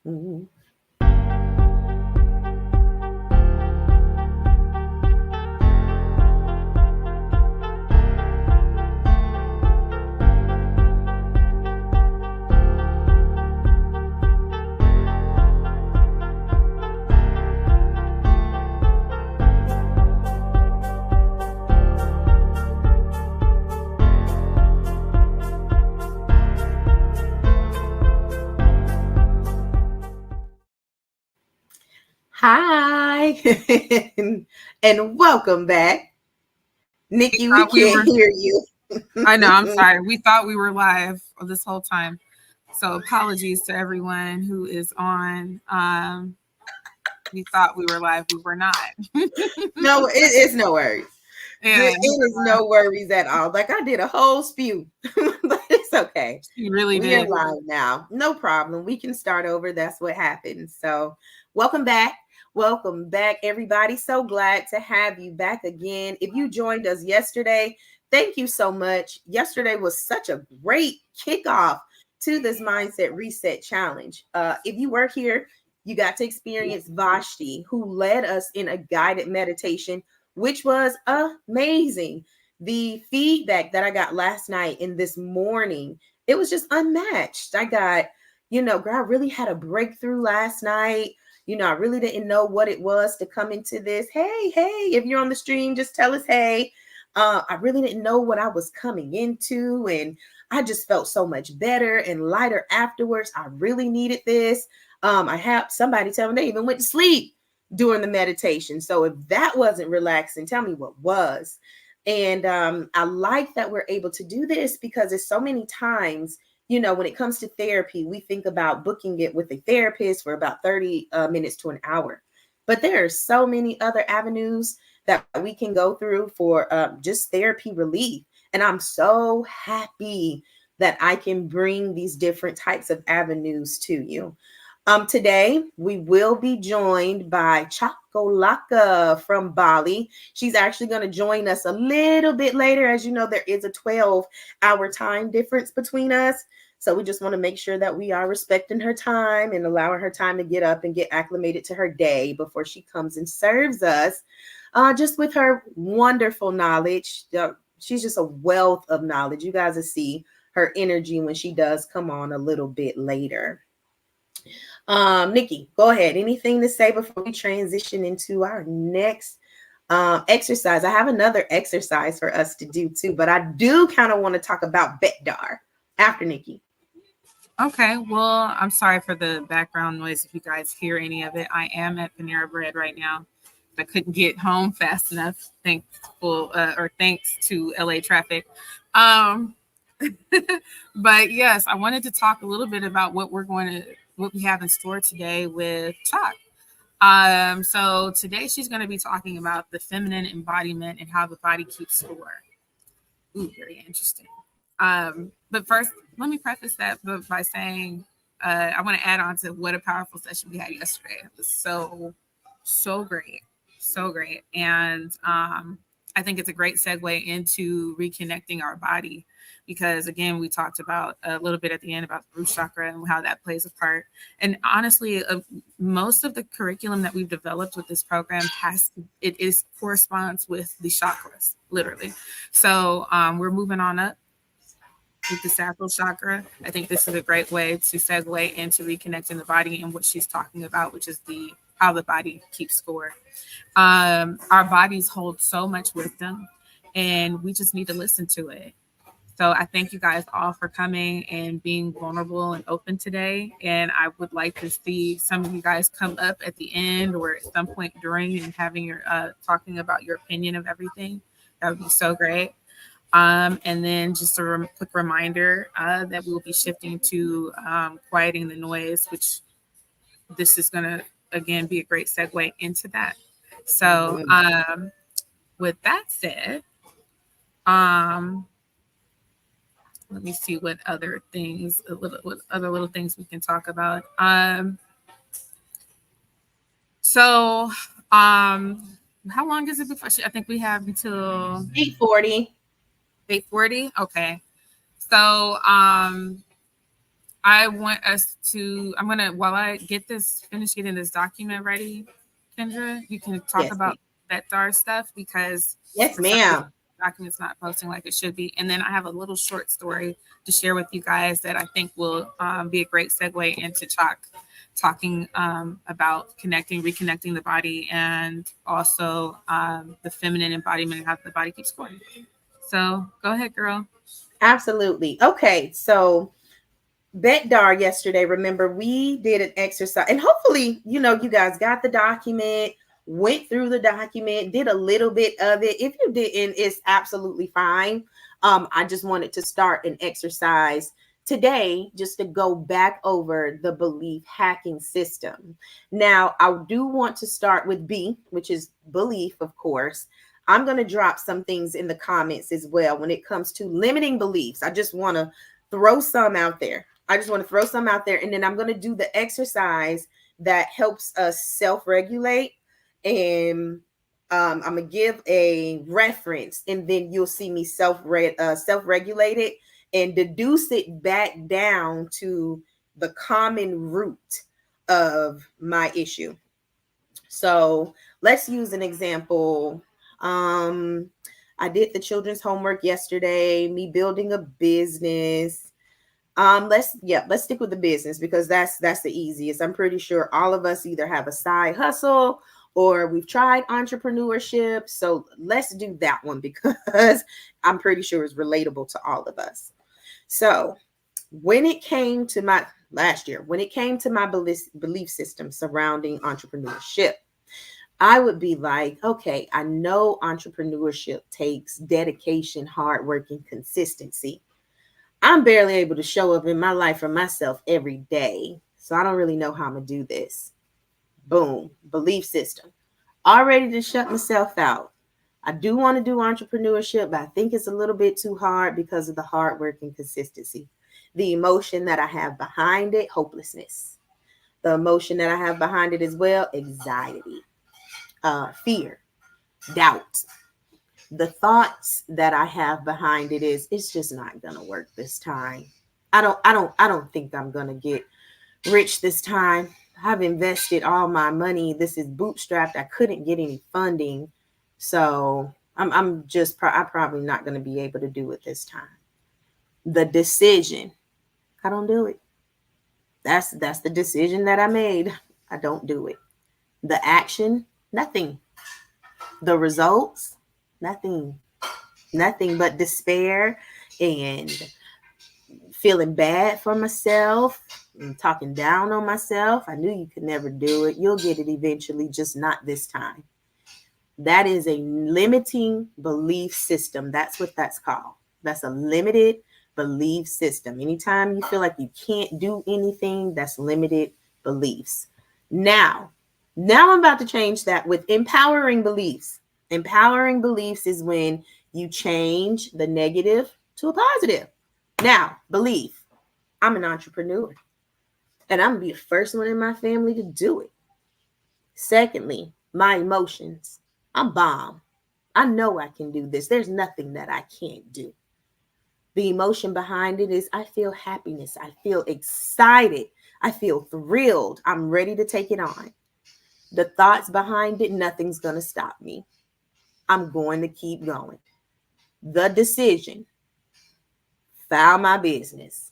Mhm. Hi, and welcome back. We Nikki, we thought we can't were, hear you. I know, I'm sorry. We thought we were live this whole time. So apologies to everyone who is on. We thought we were live. We were not. No, it's no worries. Yeah, It is no worries at all. Like I did a whole spew, but it's okay. she really We are did. live now. No problem. We can start over. That's what happens. So, welcome back. Welcome back, everybody. So glad to have you back again. If you joined us yesterday, thank you so much. Yesterday was such a great kickoff to this Mindset Reset Challenge. If you were here, you got to experience Vashti, who led us in a guided meditation, which was amazing. The feedback that I got last night and this morning, it was just unmatched. I got, girl, I really had a breakthrough last night. I really didn't know what it was to come into this. Hey, if you're on the stream, just tell us, hey. I really didn't know what I was coming into. And I just felt so much better and lighter afterwards. I really needed this. I have somebody tell me they even went to sleep during the meditation. So if that wasn't relaxing, tell me what was. And I like that we're able to do this because there's so many times, when it comes to therapy, we think about booking it with a therapist for about 30 minutes to an hour. But there are so many other avenues that we can go through for just therapy relief. And I'm so happy that I can bring these different types of avenues to you. Today, we will be joined by Choc Olako from Bali. She's actually going to join us a little bit later. As you know, there is a 12-hour time difference between us. So we just want to make sure that we are respecting her time and allowing her time to get up and get acclimated to her day before she comes and serves us. Just with her wonderful knowledge. She's just a wealth of knowledge. You guys will see her energy when she does come on a little bit later. Nikki, go ahead. Anything to say before we transition into our next exercise? I have another exercise for us to do too, but I do kind of want to talk about Betdar after Nikki. Okay, well, I'm sorry for the background noise if you guys hear any of it. I am at Panera Bread right now. I couldn't get home fast enough, thanks to LA traffic. Um, but yes, I wanted to talk a little bit about what we have in store today with Choc. So today she's going to be talking about the feminine embodiment and how the body keeps score. Ooh, very interesting. But first, let me preface that by saying I want to add on to what a powerful session we had yesterday. It was so great, so great, and I think it's a great segue into reconnecting our body because again, we talked about a little bit at the end about the root chakra and how that plays a part. And honestly, most of the curriculum that we've developed with this program corresponds with the chakras, literally. So we're moving on up with the sacral chakra. I think this is a great way to segue into reconnecting the body and what she's talking about, which is the how the body keeps score. Our bodies hold so much wisdom, and we just need to listen to it. So I thank you guys all for coming and being vulnerable and open today. And I would like to see some of you guys come up at the end or at some point during and having your talking about your opinion of everything. That would be so great. And then just a quick reminder that we'll be shifting to quieting the noise, which this is going to, again, be a great segue into that. So with that said, um, let me see what other things, what other little things we can talk about. So, how long is it before? I think we have until 8:40. 8:40. Okay. So, I want us to, I'm going to, while I get this, finish getting this document ready, Kendra, you can talk Yes, about ma'am. that DAR stuff because Yes, for some reason, ma'am. the document's not posting like it should be. And then I have a little short story to share with you guys that I think will be a great segue into Choc talking about connecting, reconnecting the body, and also the feminine embodiment and how the body keeps going. So go ahead, girl. Absolutely. Okay, so Bet-Dar yesterday, remember we did an exercise, and hopefully, you guys got the document, went through the document, did a little bit of it. If you didn't, it's absolutely fine. I just wanted to start an exercise today just to go back over the belief hacking system. Now, I do want to start with B, which is belief, of course. I'm going to drop some things in the comments as well when it comes to limiting beliefs. I just want to throw some out there. And then I'm going to do the exercise that helps us self-regulate. And I'm going to give a reference, and then you'll see me self-regulate it and deduce it back down to the common root of my issue. So let's use an example. Um, I did the children's homework yesterday, me building a business. Let's stick with the business because that's the easiest. I'm pretty sure all of us either have a side hustle or we've tried entrepreneurship. So let's do that one because I'm pretty sure it's relatable to all of us. So when it came to my last year, when it came to my belief system surrounding entrepreneurship, I would be like, okay, I know entrepreneurship takes dedication, hard work, and consistency. I'm barely able to show up in my life for myself every day. So I don't really know how I'm going to do this. Boom, belief system. Already to shut myself out. I do want to do entrepreneurship, but I think it's a little bit too hard because of the hard work and consistency. The emotion that I have behind it, hopelessness. The emotion that I have behind it as well, anxiety, fear, doubt. The thoughts that I have behind it is it's just not gonna work this time. I don't think I'm gonna get rich this time. I've invested all my money. This is bootstrapped. I couldn't get any funding. So I'm probably not gonna be able to do it this time. The decision, I don't do it. That's the decision that I made. I don't do it. The action, nothing. The results, nothing. Nothing but despair and feeling bad for myself and talking down on myself. I knew you could never do it. You'll get it eventually, just not this time. That is a limiting belief system. That's what that's called. That's a limited belief system. Anytime you feel like you can't do anything, that's limited beliefs. Now, now I'm about to change that with empowering beliefs. Empowering beliefs is when you change the negative to a positive. Now, belief. I'm an entrepreneur and I'm gonna be the first one in my family to do it. Secondly, my emotions. I'm bomb. I know I can do this. There's nothing that I can't do. The emotion behind it is I feel happiness. I feel excited. I feel thrilled. I'm ready to take it on. The thoughts behind it, nothing's going to stop me. I'm going to keep going. The decision, file my business.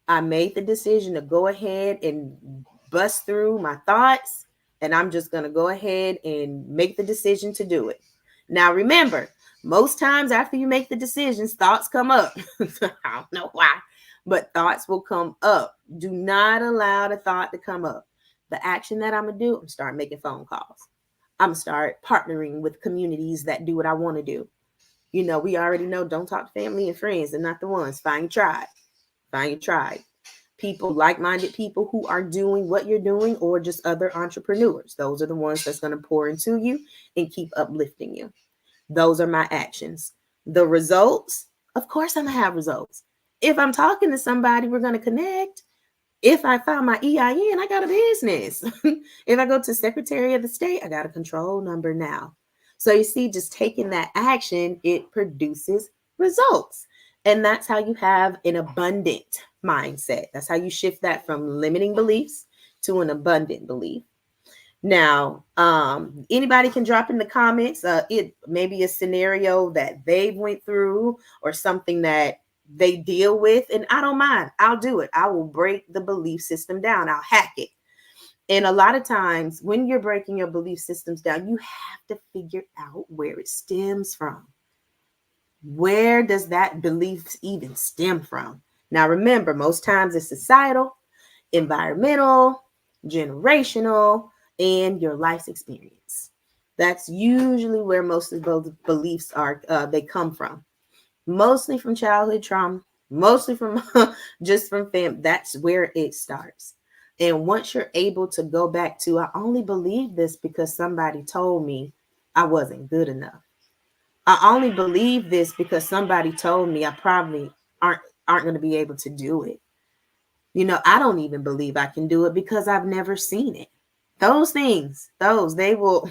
I made the decision to go ahead and bust through my thoughts, and I'm just going to go ahead and make the decision to do it. Now, remember, most times after you make the decisions, thoughts come up. I don't know why, but thoughts will come up. Do not allow the thought to come up. The action that I'm going to do, I'm going to start making phone calls. I'm going to start partnering with communities that do what I want to do. We already know don't talk to family and friends. They're not the ones. Find your tribe. Find your tribe. People, like-minded people who are doing what you're doing, or just other entrepreneurs. Those are the ones that's going to pour into you and keep uplifting you. Those are my actions. The results, of course, I'm going to have results. If I'm talking to somebody, we're going to connect. If I file my EIN, I got a business. If I go to Secretary of the State, I got a control number now. So you see, just taking that action, it produces results. And that's how you have an abundant mindset. That's how you shift that from limiting beliefs to an abundant belief. Now, anybody can drop in the comments. It maybe a scenario that they went through or something that they deal with, and I don't mind. I'll do it. I will break the belief system down. I'll hack it. And a lot of times, when you're breaking your belief systems down, you have to figure out where it stems from. Where does that belief even stem from? Now, remember, most times it's societal, environmental, generational, and your life's experience. That's usually where most of those beliefs are. They come from, mostly from childhood trauma, mostly from just from family. That's where it starts. And once you're able to go back to, I only believe this because somebody told me I wasn't good enough. I only believe this because somebody told me I probably aren't going to be able to do it. I don't even believe I can do it because I've never seen it. Those things, they will,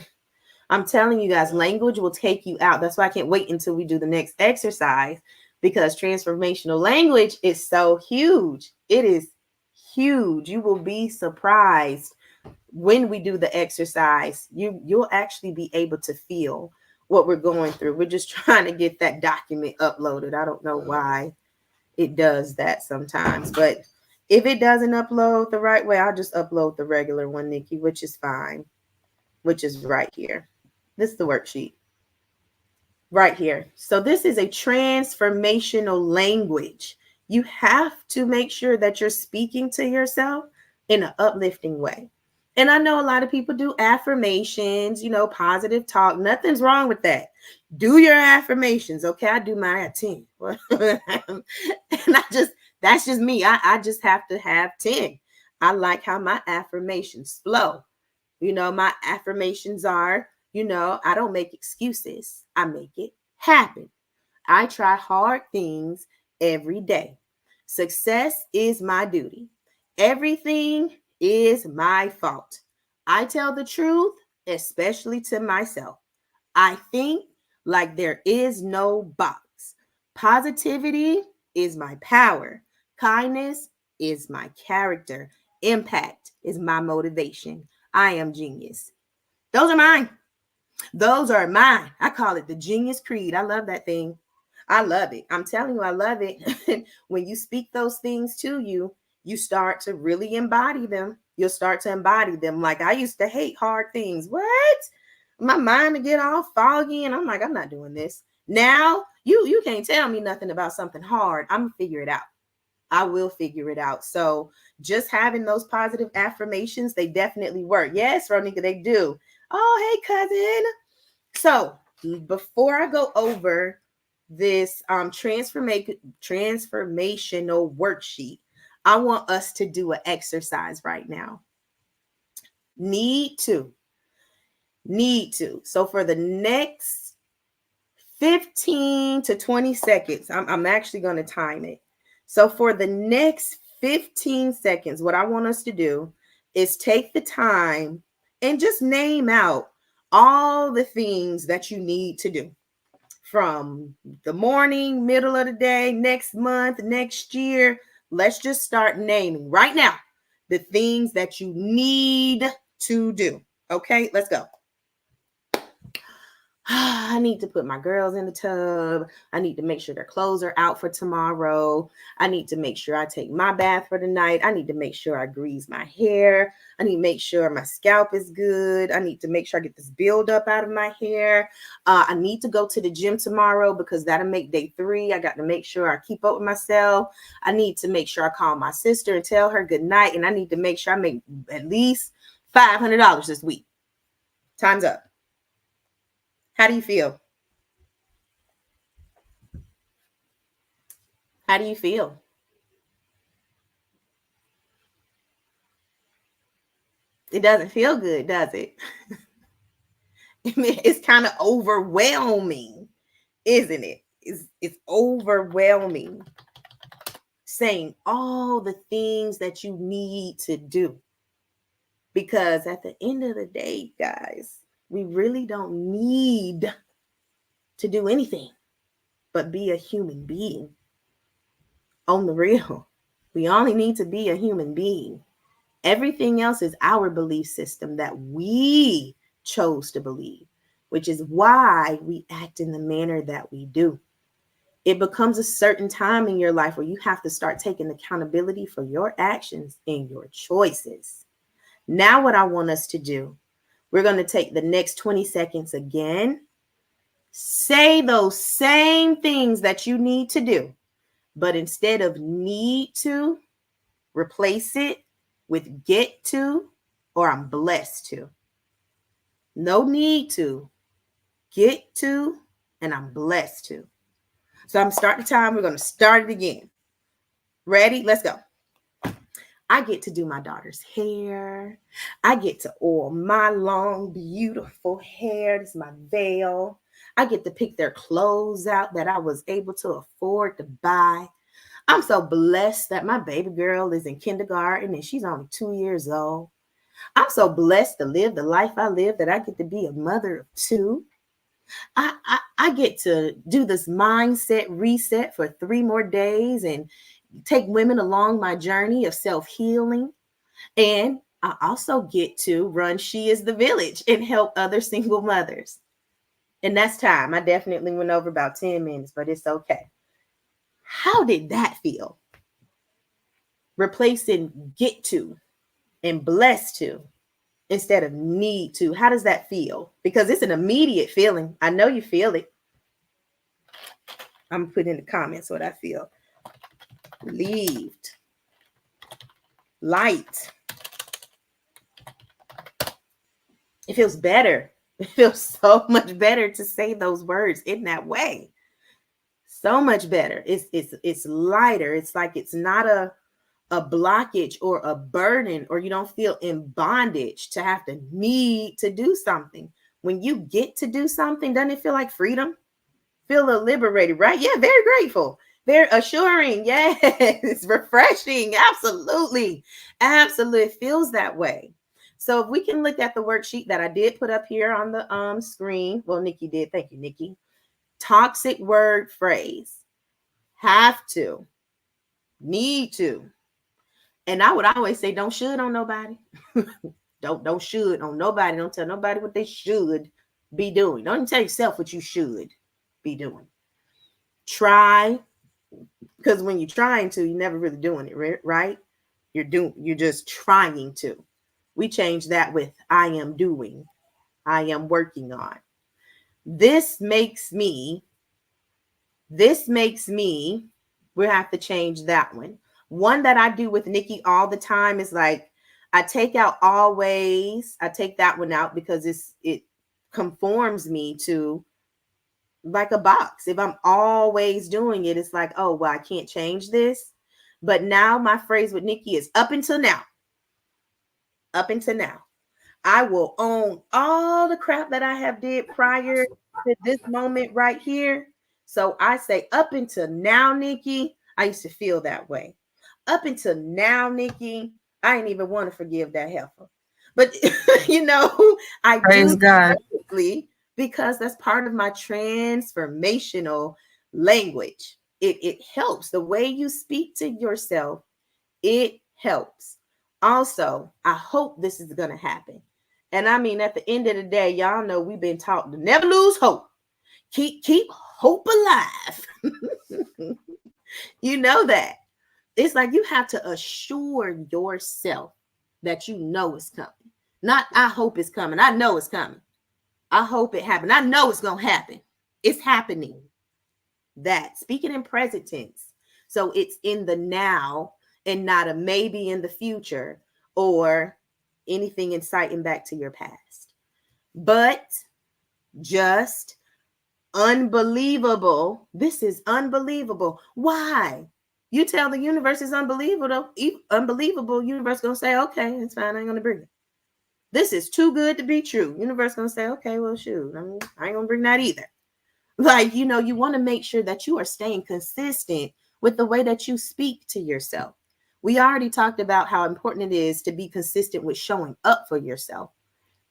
I'm telling you guys, language will take you out. That's why I can't wait until we do the next exercise, because transformational language is so huge. It is huge. You will be surprised when we do the exercise. You'll actually be able to feel what we're going through. We're just trying to get that document uploaded. I don't know why it does that sometimes, but if it doesn't upload the right way, I'll just upload the regular one, Nikki, which is fine, which is right here. This is the worksheet right here. So this is a transformational language. You have to make sure that you're speaking to yourself in an uplifting way. And I know a lot of people do affirmations, positive talk. Nothing's wrong with that. Do your affirmations. Okay, I do mine at 10. And that's just me. I just have to have 10. I like how my affirmations flow. My affirmations are, I don't make excuses. I make it happen. I try hard things every day. Success is my duty. Everything is my fault. I tell the truth, especially to myself. I think like there is no box. Positivity is my power. Kindness is my character. Impact is my motivation. I am genius. Those are mine. Those are mine. I call it the Genius Creed. I love that thing. I love it. I'm telling you, I love it. When you speak those things to you, you start to really embody them. You'll start to embody them. Like I used to hate hard things. What? My mind to get all foggy, and I'm like, I'm not doing this. Now you can't tell me nothing about something hard. I'm gonna figure it out. I will figure it out. So just having those positive affirmations, they definitely work. Yes, Ronika, they do. Oh, hey, cousin. So before I go over this transformational worksheet, I want us to do an exercise right now. Need to. So for the next 15 to 20 seconds, I'm actually going to time it. So for the next 15 seconds, what I want us to do is take the time and just name out all the things that you need to do from the morning, middle of the day, next month, next year. Let's just start naming right now the things that you need to do. Okay, let's go. I need to put my girls in the tub. I need to make sure their clothes are out for tomorrow. I need to make sure I take my bath for the night. I need to make sure I grease my hair. I need to make sure my scalp is good. I need to make sure I get this buildup out of my hair. I need to go to the gym tomorrow because that'll make day 3. I got to make sure I keep up with myself. I need to make sure I call my sister and tell her good night. And I need to make sure I make at least $500 this week. Time's up. How do you feel? How do you feel? It doesn't feel good, does it? I mean, it's kind of overwhelming, isn't it? It's overwhelming saying all the things that you need to do. Because at the end of the day, guys, we really don't need to do anything but be a human being. On the real. We only need to be a human being. Everything else is our belief system that we chose to believe, which is why we act in the manner that we do. It becomes a certain time in your life where you have to start taking accountability for your actions and your choices. Now, what I want us to do, we're going to take the next 20 seconds again. Say those same things that you need to do, but instead of need to, replace it with get to or I'm blessed to. No need to, get to, and I'm blessed to. So I'm starting the time. We're going to start it again. Ready? Let's go. I get to do my daughter's hair. I get to oil my long, beautiful hair. This is my veil. I get to pick their clothes out that I was able to afford to buy. I'm so blessed that my baby girl is in kindergarten and she's only 2 years old. I'm so blessed to live the life I live that I get to be a mother of two. I get to do this mindset reset for 3 more days and take women along my journey of self healing. And I also get to run She is the Village and help other single mothers. And that's time. I definitely went over about 10 minutes, but it's okay. How did that feel? Replacing get to and blessed to instead of need to. How does that feel? Because it's an immediate feeling. I know you feel it. I'm putting in the comments what I feel. Relieved, light. It feels better. It feels so much better to say those words in that way. So much better. It's lighter. It's like it's not a blockage or a burden, or you don't feel in bondage to have to need to do something. When you get to do something, doesn't it feel like freedom? Feel a little liberated, right? Yeah, very grateful, very assuring. Yes, it's refreshing. Absolutely. Absolutely. It feels that way. So if we can look at the worksheet that I did put up here on the screen. Well, Nikki did. Thank you, Nikki. Toxic word phrase. Have to. Need to. And I would always say, don't should on nobody. don't should on nobody. Don't tell nobody what they should be doing. Don't even tell yourself what you should be doing. Try, because when you're trying to, you're never really doing it, right? You're just trying to. We change that with I am doing, I am working on. This makes me, we have to change that one. One that I do with Nikki all the time is like, I take out always. I take that one out because it conforms me to like a box. If I'm always doing it, it's like, oh, well, I can't change this. But now my phrase with Nikki is up until now. Up until now. I will own all the crap that I have did prior to this moment right here. So I say up until now, Nikki, I used to feel that way. Up until now, Nikki, I didn't even want to forgive that heifer. But I Praise do God. because that's part of my transformational language. It helps. The way you speak to yourself, it helps. Also, I hope this is going to happen. And I mean, at the end of the day, y'all know we've been taught to never lose hope. Keep hope alive. You know that. It's like you have to assure yourself that you know it's coming. Not I hope it's coming. I know it's coming. I hope it happens. I know it's going to happen. It's happening. That. Speaking in present tense. So it's in the now and not a maybe in the future or anything inciting back to your past. But just unbelievable. This is unbelievable. Why? You tell the universe is unbelievable. Unbelievable. Universe gonna say, okay, it's fine. I ain't gonna bring it. This is too good to be true. Universe gonna say, okay, well, shoot, I ain't gonna bring that either. Like, you want to make sure that you are staying consistent with the way that you speak to yourself. We already talked about how important it is to be consistent with showing up for yourself.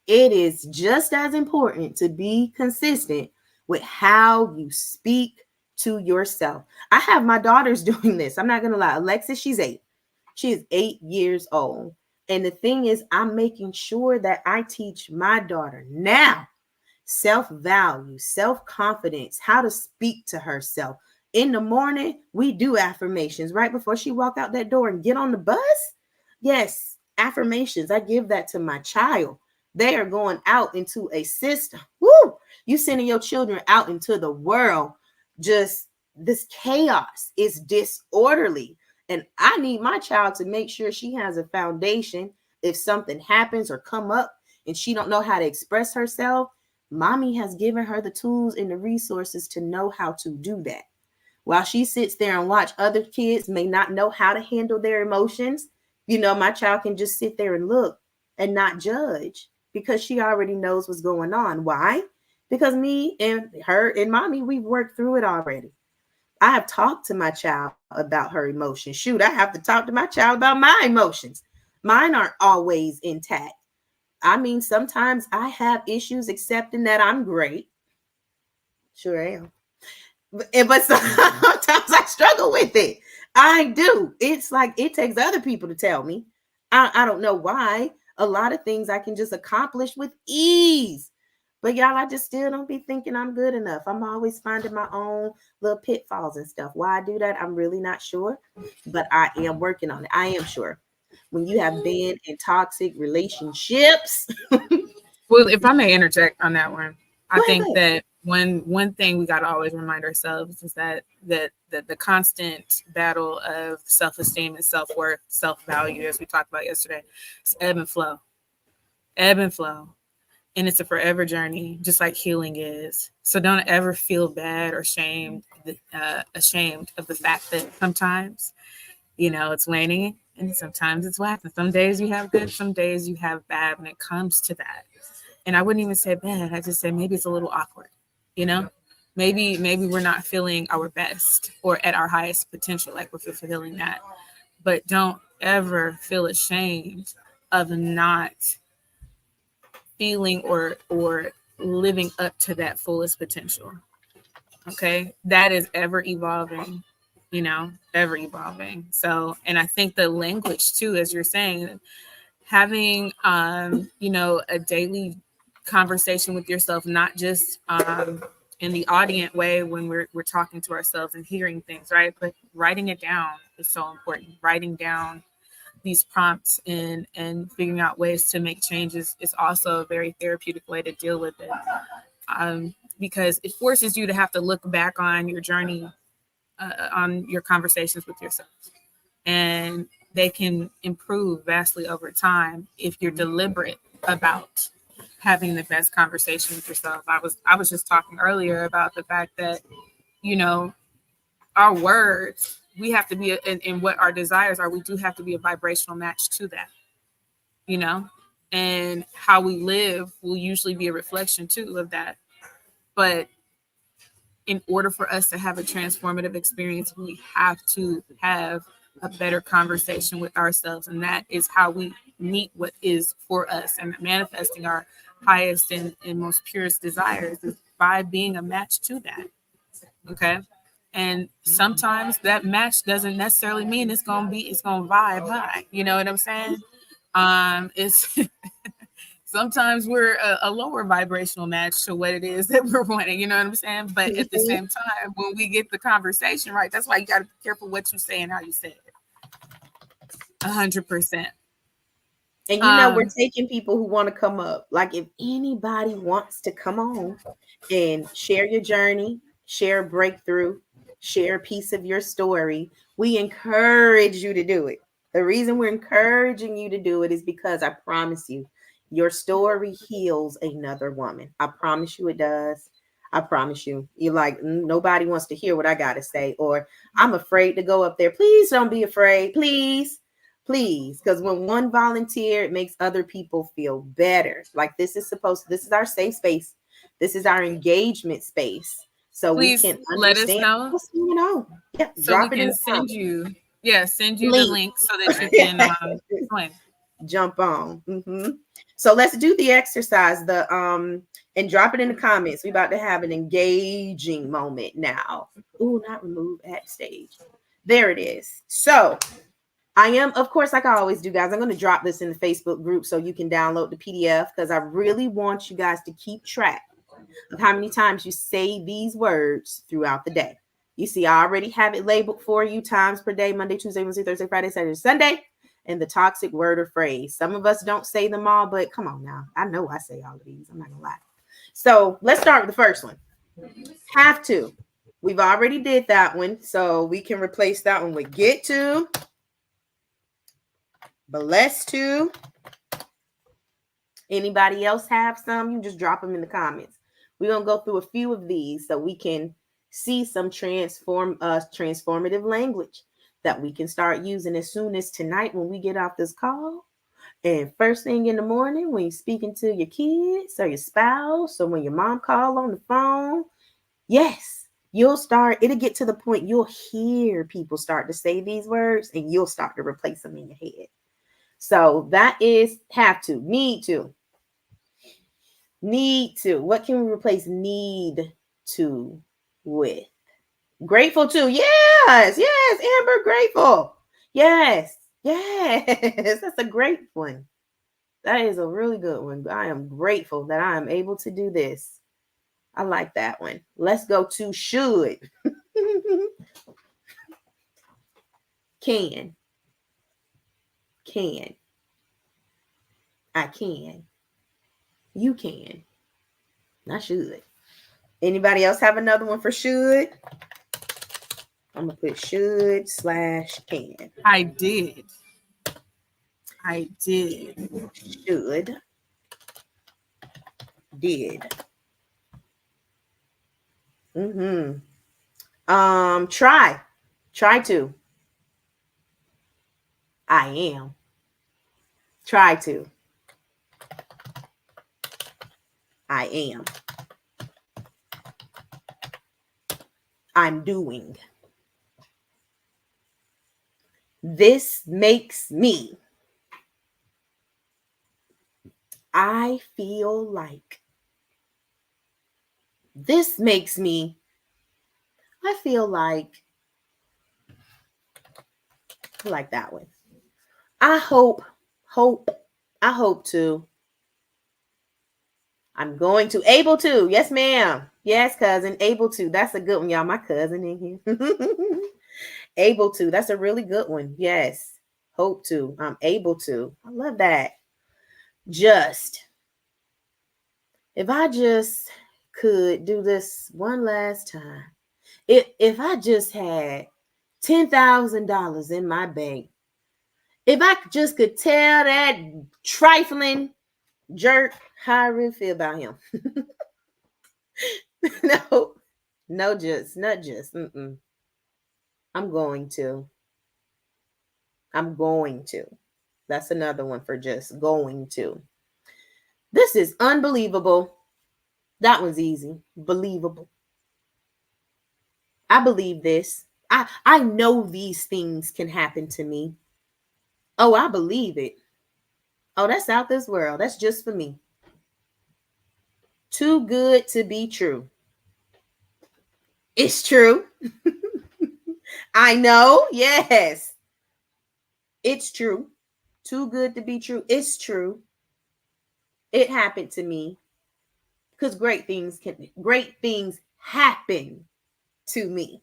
It is just as important to be consistent with how you speak to yourself. I have my daughters doing this. I'm not going to lie. Alexis, she's 8. She is 8 years old. And the thing is, I'm making sure that I teach my daughter now self-value, self-confidence, how to speak to herself. In the morning, we do affirmations right before she walk out that door and get on the bus. Yes, affirmations. I give that to my child. They are going out into a system. Woo! You sending your children out into the world. Just this chaos is disorderly. And I need my child to make sure she has a foundation. If something happens or come up and she don't know how to express herself, mommy has given her the tools and the resources to know how to do that. While she sits there and watch other kids may not know how to handle their emotions, my child can just sit there and look and not judge because she already knows what's going on. Why? Because me and her and mommy, we've worked through it already. I have talked to my child about her emotions. Shoot, I have to talk to my child about my emotions. Mine aren't always intact. I mean, sometimes I have issues accepting that I'm great. Sure am. But sometimes I struggle with it. I do. It's like it takes other people to tell me. I don't know why. A lot of things I can just accomplish with ease. But y'all, I just still don't be thinking I'm good enough. I'm always finding my own little pitfalls and stuff. Why I do that, I'm really not sure. But I am working on it. I am sure. When you have been in toxic relationships. Well, if I may interject on that one, I Go ahead, go think ahead. that one thing we got to always remind ourselves is that the constant battle of self-esteem and self-worth, self-value, as we talked about yesterday, is ebb and flow, and it's a forever journey, just like healing is. So don't ever feel bad or ashamed of the fact that sometimes it's waning and sometimes it's waxing. Some days you have good, some days you have bad when it comes to that. And I wouldn't even say bad. I just say maybe it's a little awkward, you know? Maybe we're not feeling our best or at our highest potential, like we're fulfilling that. But don't ever feel ashamed of not feeling or living up to that fullest potential. Okay. That is ever evolving, ever evolving. So, and I think the language too, as you're saying, having a daily conversation with yourself, not just in the audient way when we're talking to ourselves and hearing things, right? But writing it down is so important. Writing down these prompts and figuring out ways to make changes is also a very therapeutic way to deal with it. Because it forces you to have to look back on your journey, on your conversations with yourself. And they can improve vastly over time if you're deliberate about having the best conversation with yourself. I was just talking earlier about the fact that, you know, our words, we have to be in what our desires are, we do have to be a vibrational match to that, you know, and how we live will usually be a reflection too of that. But in order for us to have a transformative experience, we have to have a better conversation with ourselves. And that is how we meet what is for us and manifesting our highest and most purest desires is by being a match to that. Okay. And sometimes that match doesn't necessarily mean it's gonna vibe high. You know what I'm saying? It's sometimes we're a lower vibrational match to what it is that we're wanting, you know what I'm saying? But at the same time, when we get the conversation right, that's why you got to be careful what you say and how you say it. 100%. And we're taking people who want to come up. Like if anybody wants to come on and share your journey, share a breakthrough, share a piece of your story, we encourage you to do it. The reason we're encouraging you to do it is because I promise you, your story heals another woman. I promise you it does. I promise you. You're like, nobody wants to hear what I got to say, or I'm afraid to go up there. Please don't be afraid. Please, because when one volunteer, it makes other people feel better. Like this is our safe space. This is our engagement space. So we please can let us understand know what's going on. Yeah, so we drop it in can the send comments. you, send you the Link. link so that you can join. Jump on. So let's do the exercise. And drop it in the comments. We're about to have an engaging moment now. Ooh, not remove at stage. There it is. So I am, of course, like I always do, guys, I'm going to drop this in the Facebook group so you can download the PDF because I really want you guys to keep track of how many times you say these words throughout the day. You see, I already have it labeled for you times per day: Monday, Tuesday, Wednesday, Thursday, Friday, Saturday, Sunday, and the toxic word or phrase. Some of us don't say them all, but come on now. I know I say all of these. I'm not going to lie. So let's start with the first one. Have to. We've already did that one, so we can replace that one with get to, blessed to. Anybody else have some? You just drop them in the comments. We're going to go through a few of these so we can see some transformative language that we can start using as soon as tonight when we get off this call. And first thing in the morning when you're speaking to your kids or your spouse or when your mom call on the phone. Yes, it'll get to the point you'll hear people start to say these words and you'll start to replace them in your head. So that is have to, need to. Need to. What can we replace need to with? Grateful to. Yes. Yes. Amber, grateful. Yes. Yes. That's a great one. That is a really good one. I am grateful that I am able to do this. I like that one. Let's go to should. Can. Can. I can. You can. I should. Anybody else have another one for should? I'm going to put should/can. I did. I did. Should. Did. Try. Try to. I am. Try to. I am. I'm doing. This makes me. I feel like. This makes me. I feel like. I like that one. I hope. I hope to. I'm going to. Able to. Yes, ma'am. Yes, cousin. Able to. That's a good one, y'all. My cousin in here. Able to. That's a really good one. Yes. Hope to. I'm able to. I love that. Just. If I just could do this one last time. If I just had $10,000 in my bank. If I just could tell that trifling jerk how I really feel about him. No. No, just. Not just. I'm going to. I'm going to. That's another one for just going to. This is unbelievable. That one's easy. Believable. I believe this. I know these things can happen to me. Oh, I believe it. Oh, that's out this world. That's just for me. Too good to be true. It's true. I know. Yes. It's true. Too good to be true. It's true. It happened to me. Because great things happen to me.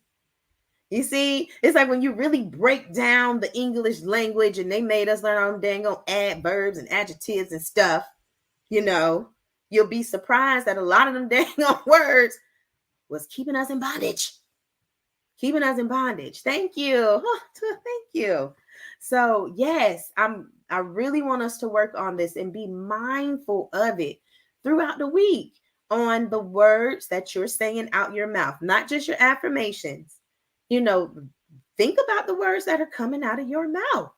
You see, it's like when you really break down the English language and they made us learn all dang on adverbs and adjectives and stuff, you'll be surprised that a lot of them dang on words was keeping us in bondage. Keeping us in bondage. Thank you. Thank you. So yes, I really want us to work on this and be mindful of it throughout the week on the words that you're saying out your mouth, not just your affirmations. Think about the words that are coming out of your mouth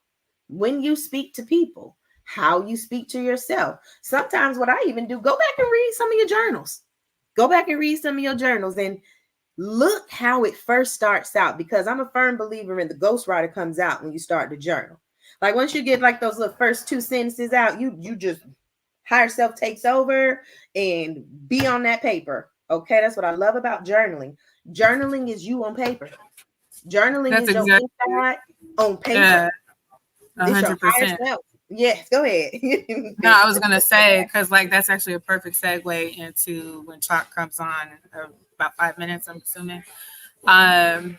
when you speak to people, how you speak to yourself. Sometimes what I even do, go back and read some of your journals. Go back and read some of your journals and look how it first starts out, because I'm a firm believer in the ghostwriter comes out when you start the journal. Like once you get like those little first two sentences out, you just higher self takes over and be on that paper. Okay, that's what I love about journaling. Journaling is you on paper. Journaling That's is your exactly. inside on Yeah, paper. a It's your hundred higher percent. self. Yes, go ahead. No, I was gonna say because like that's actually a perfect segue into when Chalk comes on about 5 minutes. I'm assuming. Um,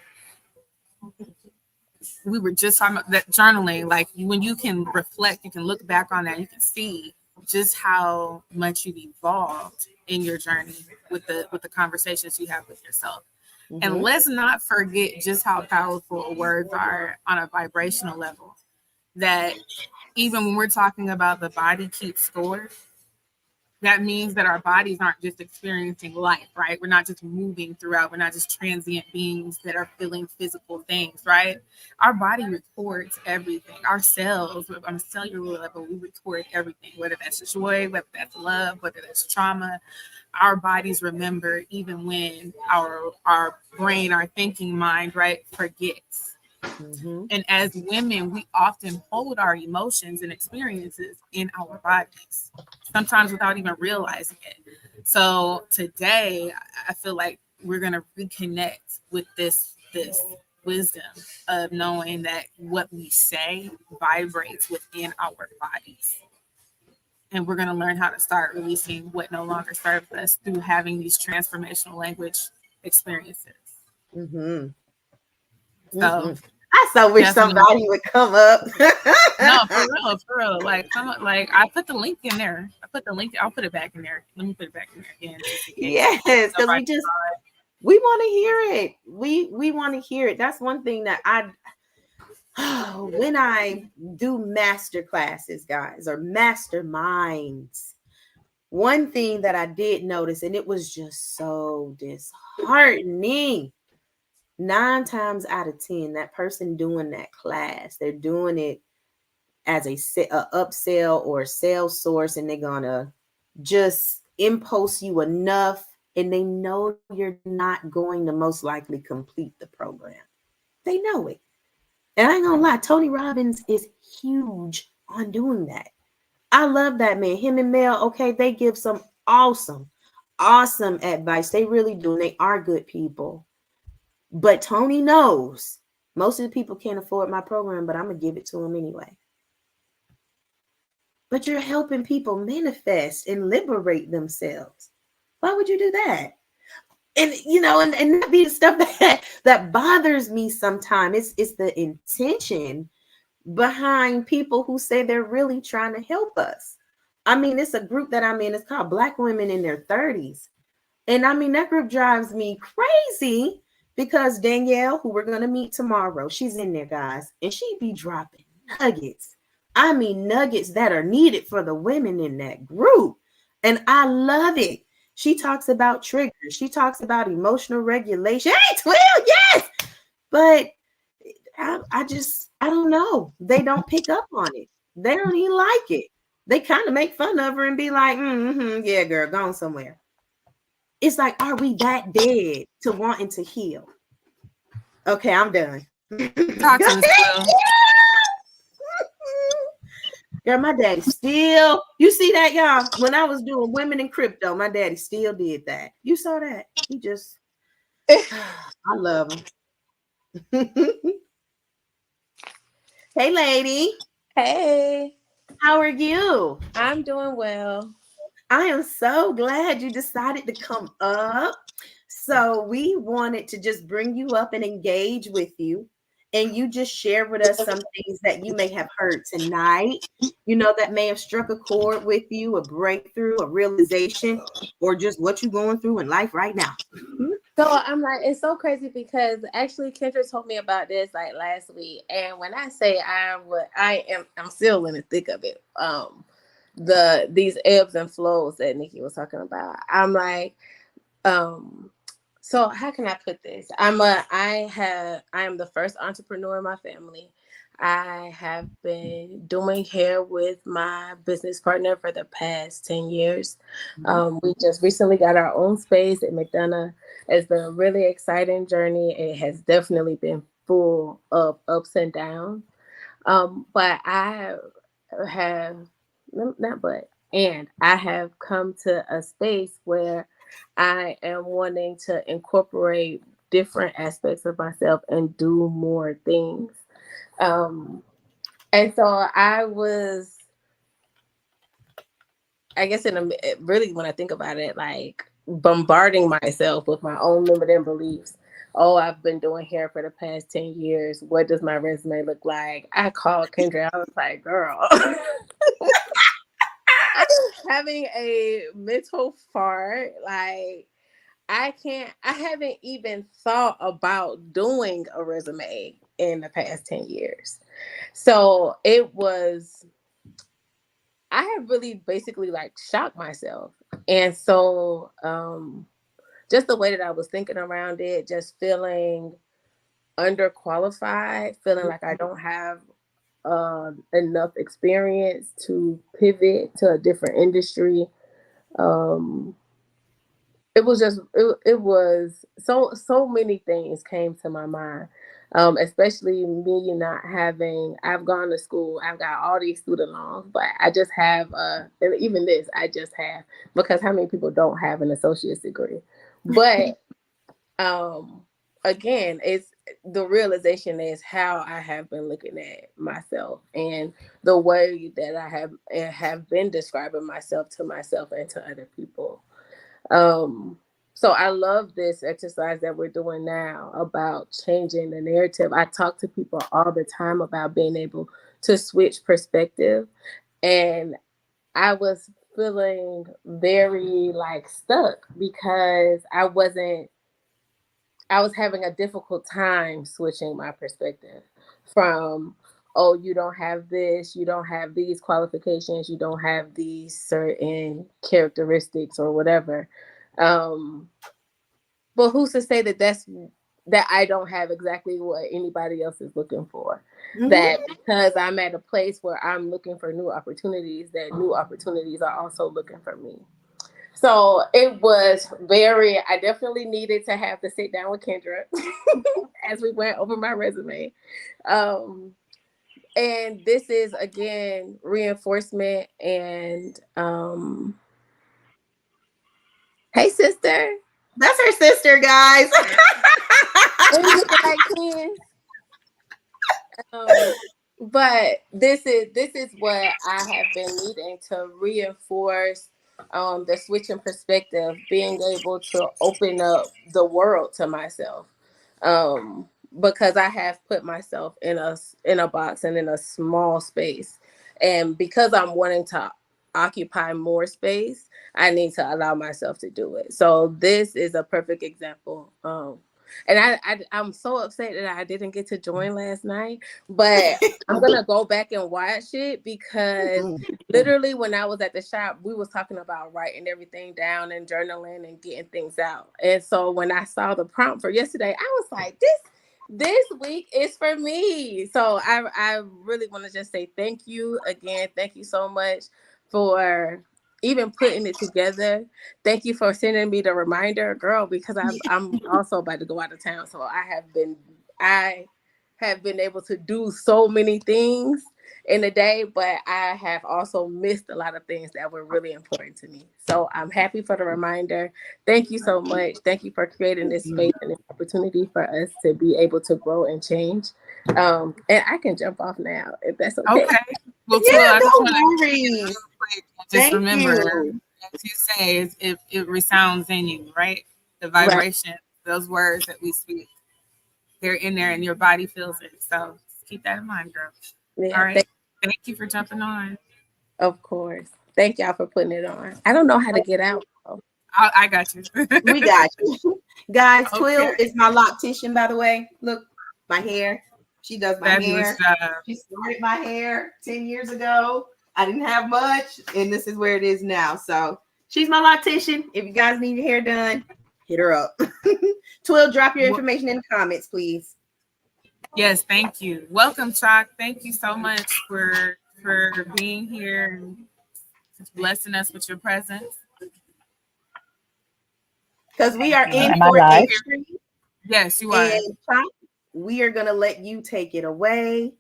we were just talking about that journaling. Like when you can reflect, you can look back on that, you can see just how much you've evolved in your journey with the conversations you have with yourself. And Mm-hmm. let's not forget just how powerful words are on a vibrational level. That even when we're talking about the body keeps score, that means that our bodies aren't just experiencing life, right? We're not just moving throughout. We're not just transient beings that are feeling physical things, right? Our body records everything. Our cells, on a cellular level, we record everything, whether that's joy, whether that's love, whether that's trauma. Our bodies remember even when our brain, our thinking mind, right, forgets. Mm-hmm. And as women, we often hold our emotions and experiences in our bodies, sometimes without even realizing it. So today, I feel like we're gonna reconnect with this wisdom of knowing that what we say vibrates within our bodies. And we're gonna learn how to start releasing what no longer serves us through having these transformational language experiences. Mm-hmm. Mm-hmm. So I so wish definitely. somebody would come up. No, for real, for real. Like, come on, like I put the link in there. I put the link. I'll put it back in there. Let me put it back in there again, just in case Yes, because nobody saw it. we want to hear it. We want to hear it. That's one thing that I when I do master classes, guys, or masterminds, one thing that I did notice, and it was just so disheartening. 9 times out of 10, that person doing that class, they're doing it as a upsell or a sales source, and they're gonna just impulse you enough, and they know you're not going to most likely complete the program. They know it. And I ain't gonna lie, Tony Robbins is huge on doing that. I love that man. Him and Mel, okay, they give some awesome advice. They really do, and they are good people. But Tony knows most of the people can't afford my program, but I'm gonna give it to them anyway. But you're helping people manifest and liberate themselves. Why would you do that? And and that be the stuff that bothers me sometimes. It's the intention behind people who say they're really trying to help us. I mean, it's a group that I'm in. It's called Black Women in Their 30s. And I mean, that group drives me crazy because Danielle, who we're going to meet tomorrow, she's in there, guys, and she be dropping nuggets. I mean, nuggets that are needed for the women in that group. And I love it. She talks about triggers, she talks about emotional regulation. Hey, Twill, yes. But I don't know. They don't pick up on it. They don't even like it. They kind of make fun of her and be like, yeah, girl, gone somewhere. It's like, are we that dead to wanting to heal? Okay, I'm done. Go Talk to us, ahead. Quill. Girl, my daddy still, you see that, y'all? When I was doing women in crypto, my daddy still did that. You saw that? He just, I love him. Hey, lady, Hey, how are you? I'm doing well. I am so glad you decided to come up. So, we wanted to just bring you up and engage with you. And you just share with us some things that you may have heard tonight, that may have struck a chord with you, a breakthrough, a realization, or just what you're going through in life right now. So I'm like, it's so crazy because actually Kendra told me about this like last week, and when I say I'm still in the thick of it. These ebbs and flows that Nikki was talking about. I'm like, um, so how can I put this? I am the first entrepreneur in my family. I have been doing hair with my business partner for the past 10 years. We just recently got our own space at McDonough. It's been a really exciting journey. It has definitely been full of ups and downs. But I have not but and I have come to a space where I am wanting to incorporate different aspects of myself and do more things. And so I was, I guess, really, when I think about it, like bombarding myself with my own limiting beliefs. Oh, I've been doing hair for the past 10 years. What does my resume look like? I called Kendra. I was like, girl, I'm having a mental fart. Like, I haven't even thought about doing a resume in the past 10 years. So I have really basically like shocked myself. And so, just the way that I was thinking around it, just feeling underqualified, feeling like I don't have enough experience to pivot to a different industry. Um, it was just it was so many things came to my mind, especially me not having. I've gone to school, I've got all these student loans, but I just have and even this I just have, because how many people don't have an associate's degree? But again, it's the realization is how I have been looking at myself and the way that I have been describing myself to myself and to other people. um so I love this exercise that we're doing now about changing the narrative. I talk to people all the time about being able to switch perspective, and I was feeling very like stuck because I was having a difficult time switching my perspective from, oh, you don't have this, you don't have these qualifications, you don't have these certain characteristics or whatever. Um, but who's to say that that I don't have exactly what anybody else is looking for? Mm-hmm. That because I'm at a place where I'm looking for new opportunities, that new opportunities are also looking for me. So it was I definitely needed to have to sit down with Kendra as we went over my resume. And this is, again, reinforcement. And hey, sister. That's her sister, guys. We looking like twins. But this is what I have been needing to reinforce, the switch in perspective, being able to open up the world to myself, because I have put myself in a box and in a small space, and because I'm wanting to occupy more space, I need to allow myself to do it. So this is a perfect example. And I'm so upset that I didn't get to join last night, but I'm gonna go back and watch it, because literally when I was at the shop, we was talking about writing everything down and journaling and getting things out. And so when I saw the prompt for yesterday, I was like, this week is for me. So I really want to just say thank you again. Thank you so much for even putting it together. Thank you for sending me the reminder, girl, because I'm also about to go out of town. So I have been able to do so many things in a day, but I have also missed a lot of things that were really important to me. So I'm happy for the reminder. Thank you so much. Thank you for creating this space and this opportunity for us to be able to grow and change. And I can jump off now if that's okay. Okay. Well, Tua, Yeah, I just no want to worries. real quick. Just Thank remember, you. as you say, it resounds in you, right? The Right. vibration, those words that we speak, they're in there, and your body feels it. So just keep that in mind, girl. All Yeah. right. Thank you for jumping on. Of course. Thank y'all for putting it on. I don't know how to get out, though. I got you. We got you. Guys, Okay. Twill is my loctician, by the way. Look, my hair. She does my Fabulous hair. job. She started my hair 10 years ago. I didn't have much, and this is where it is now. So she's my loctician. If you guys need your hair done, hit her up. Twill, drop your information in the comments, please. Yes, thank you. Welcome, Choc. Thank you so much for being here and blessing us with your presence. Because we are in Am I for live? a treat. Yes, you are. And Choc, we are going to let you take it away.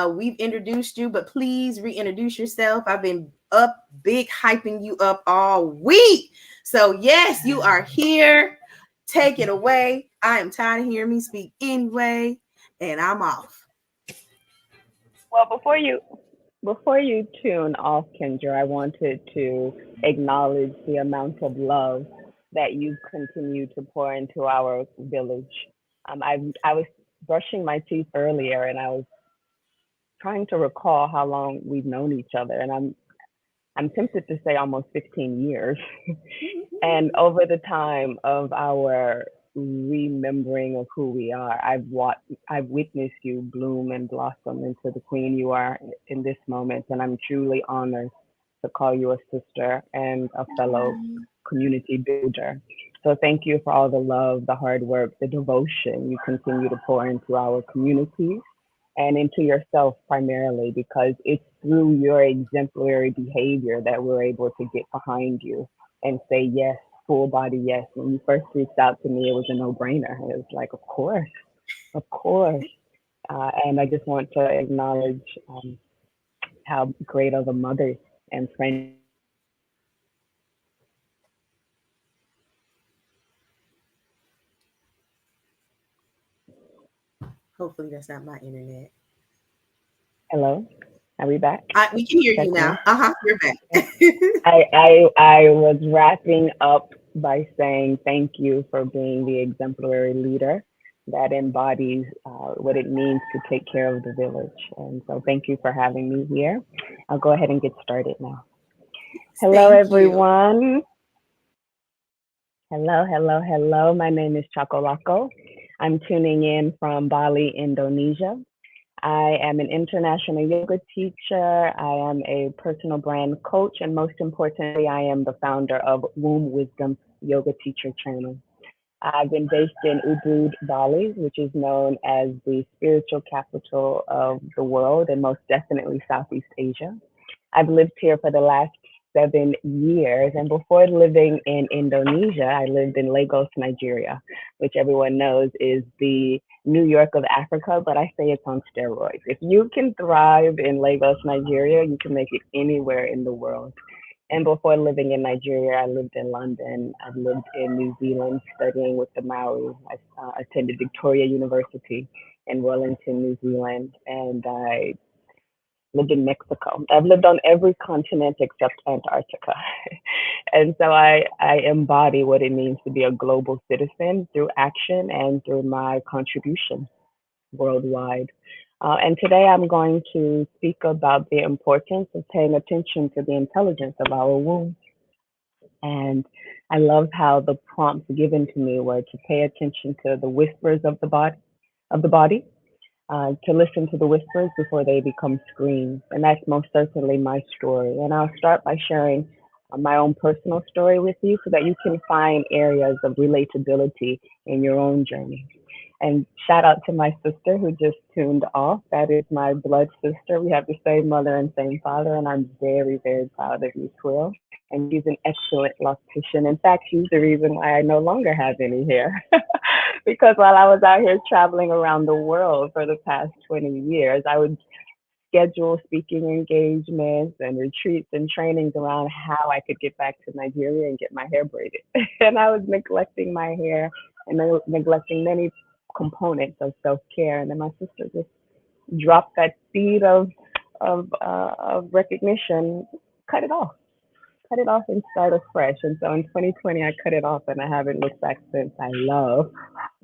We've introduced you, but please reintroduce yourself. I've been up big hyping you up all week. So yes, you are here. Take it away. I am tired of hearing me speak anyway, and I'm off. Well, before you tune off, Kendra, I wanted to acknowledge the amount of love that you continue to pour into our village. I was brushing my teeth earlier, and I was trying to recall how long we've known each other, and I'm tempted to say almost 15 years. And over the time of our remembering of who we are, I've witnessed you bloom and blossom into the queen you are in this moment, and I'm truly honored to call you a sister and a fellow community builder. So thank you for all the love, the hard work, the devotion you continue to pour into our communities and into yourself primarily, because it's through your exemplary behavior that we're able to get behind you and say yes, full body yes. When you first reached out to me, it was a no brainer. It was like, of course, of course. And I just want to acknowledge how great of a mother and friend you are to me. Hopefully, that's not my internet. Hello, are we back? We can hear Check you now. one. You're back. I was wrapping up by saying thank you for being the exemplary leader that embodies what it means to take care of the village. And so thank you for having me here. I'll go ahead and get started now. Hello, Thank you. everyone. Hello, hello, hello. My name is Choc Olako. I'm tuning in from Bali, Indonesia. I am an international yoga teacher. I am a personal brand coach. And most importantly, I am the founder of Womb Wisdom Yoga Teacher Channel. I've been based in Ubud, Bali, which is known as the spiritual capital of the world and most definitely Southeast Asia. I've lived here for the last 7 years. And before living in Indonesia, I lived in Lagos, Nigeria, which everyone knows is the New York of Africa, but I say it's on steroids. If you can thrive in Lagos, Nigeria, you can make it anywhere in the world. And before living in Nigeria, I lived in London. I've lived in New Zealand studying with the Maori. I attended Victoria University in Wellington, New Zealand, and I lived in Mexico. I've lived on every continent except Antarctica. And so I embody what it means to be a global citizen through action and through my contribution worldwide. And today I'm going to speak about the importance of paying attention to the intelligence of our womb. And I love how the prompts given to me were to pay attention to the whispers of the body, to listen to the whispers before they become screams. And that's most certainly my story. And I'll start by sharing my own personal story with you so that you can find areas of relatability in your own journey. And shout out to my sister who just tuned off. That is my blood sister. We have the same mother and same father, and I'm very, very proud of you, Twill. And she's an excellent loctician. In fact, she's the reason why I no longer have any hair. Because while I was out here traveling around the world for the past 20 years, I would schedule speaking engagements and retreats and trainings around how I could get back to Nigeria and get my hair braided. And I was neglecting my hair and neglecting many components of self care. And then my sister just dropped that seed of recognition, cut it off, cut it off and start afresh. And so in 2020, I cut it off and I haven't looked back since. I love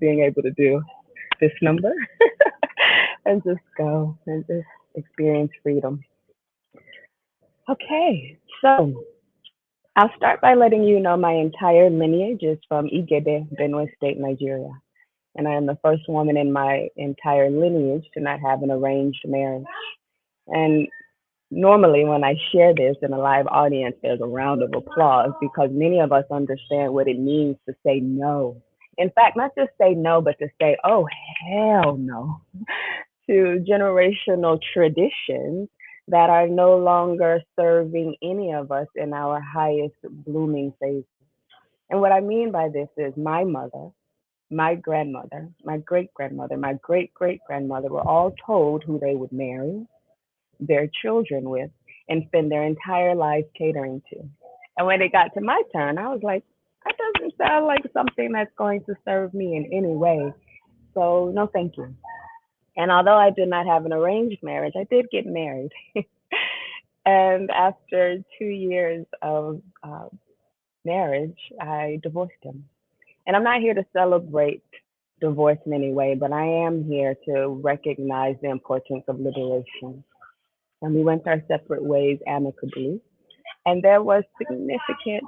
being able to do this number and just go and just experience freedom. Okay, so I'll start by letting you know my entire lineage is from Igede, Benue State, Nigeria. And I am the first woman in my entire lineage to not have an arranged marriage. And normally, when I share this in a live audience, there's a round of applause because many of us understand what it means to say no. In fact, not just say no, but to say, oh, hell no, to generational traditions that are no longer serving any of us in our highest blooming phases. And what I mean by this is my mother, my grandmother, my great grandmother, my great great grandmother were all told who they would marry, their children with, and spend their entire lives catering to. And when it got to my turn, I was like, that doesn't sound like something that's going to serve me in any way. So, no, thank you. And although I did not have an arranged marriage, I did get married. And after 2 years of marriage, I divorced him. And I'm not here to celebrate divorce in any way, but I am here to recognize the importance of liberation. And we went our separate ways amicably. And there was significant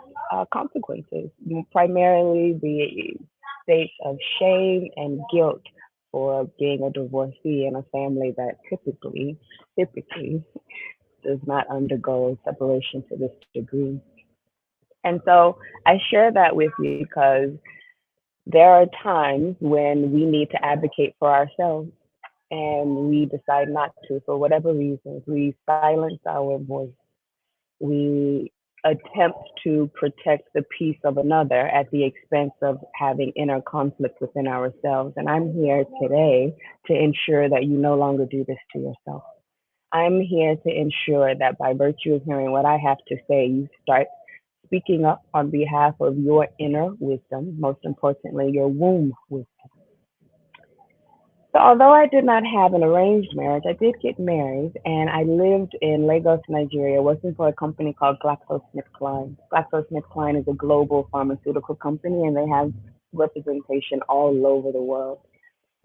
consequences, primarily the state of shame and guilt for being a divorcee in a family that typically does not undergo separation to this degree. And so I share that with you because there are times when we need to advocate for ourselves and we decide not to for whatever reasons. We silence our voice. We attempt to protect the peace of another at the expense of having inner conflict within ourselves. And I'm here today to ensure that you no longer do this to yourself. I'm here to ensure that by virtue of hearing what I have to say, you start speaking up on behalf of your inner wisdom, most importantly, your womb wisdom. So, although I did not have an arranged marriage, I did get married, and I lived in Lagos, Nigeria, working for a company called GlaxoSmithKline. GlaxoSmithKline is a global pharmaceutical company, and they have representation all over the world.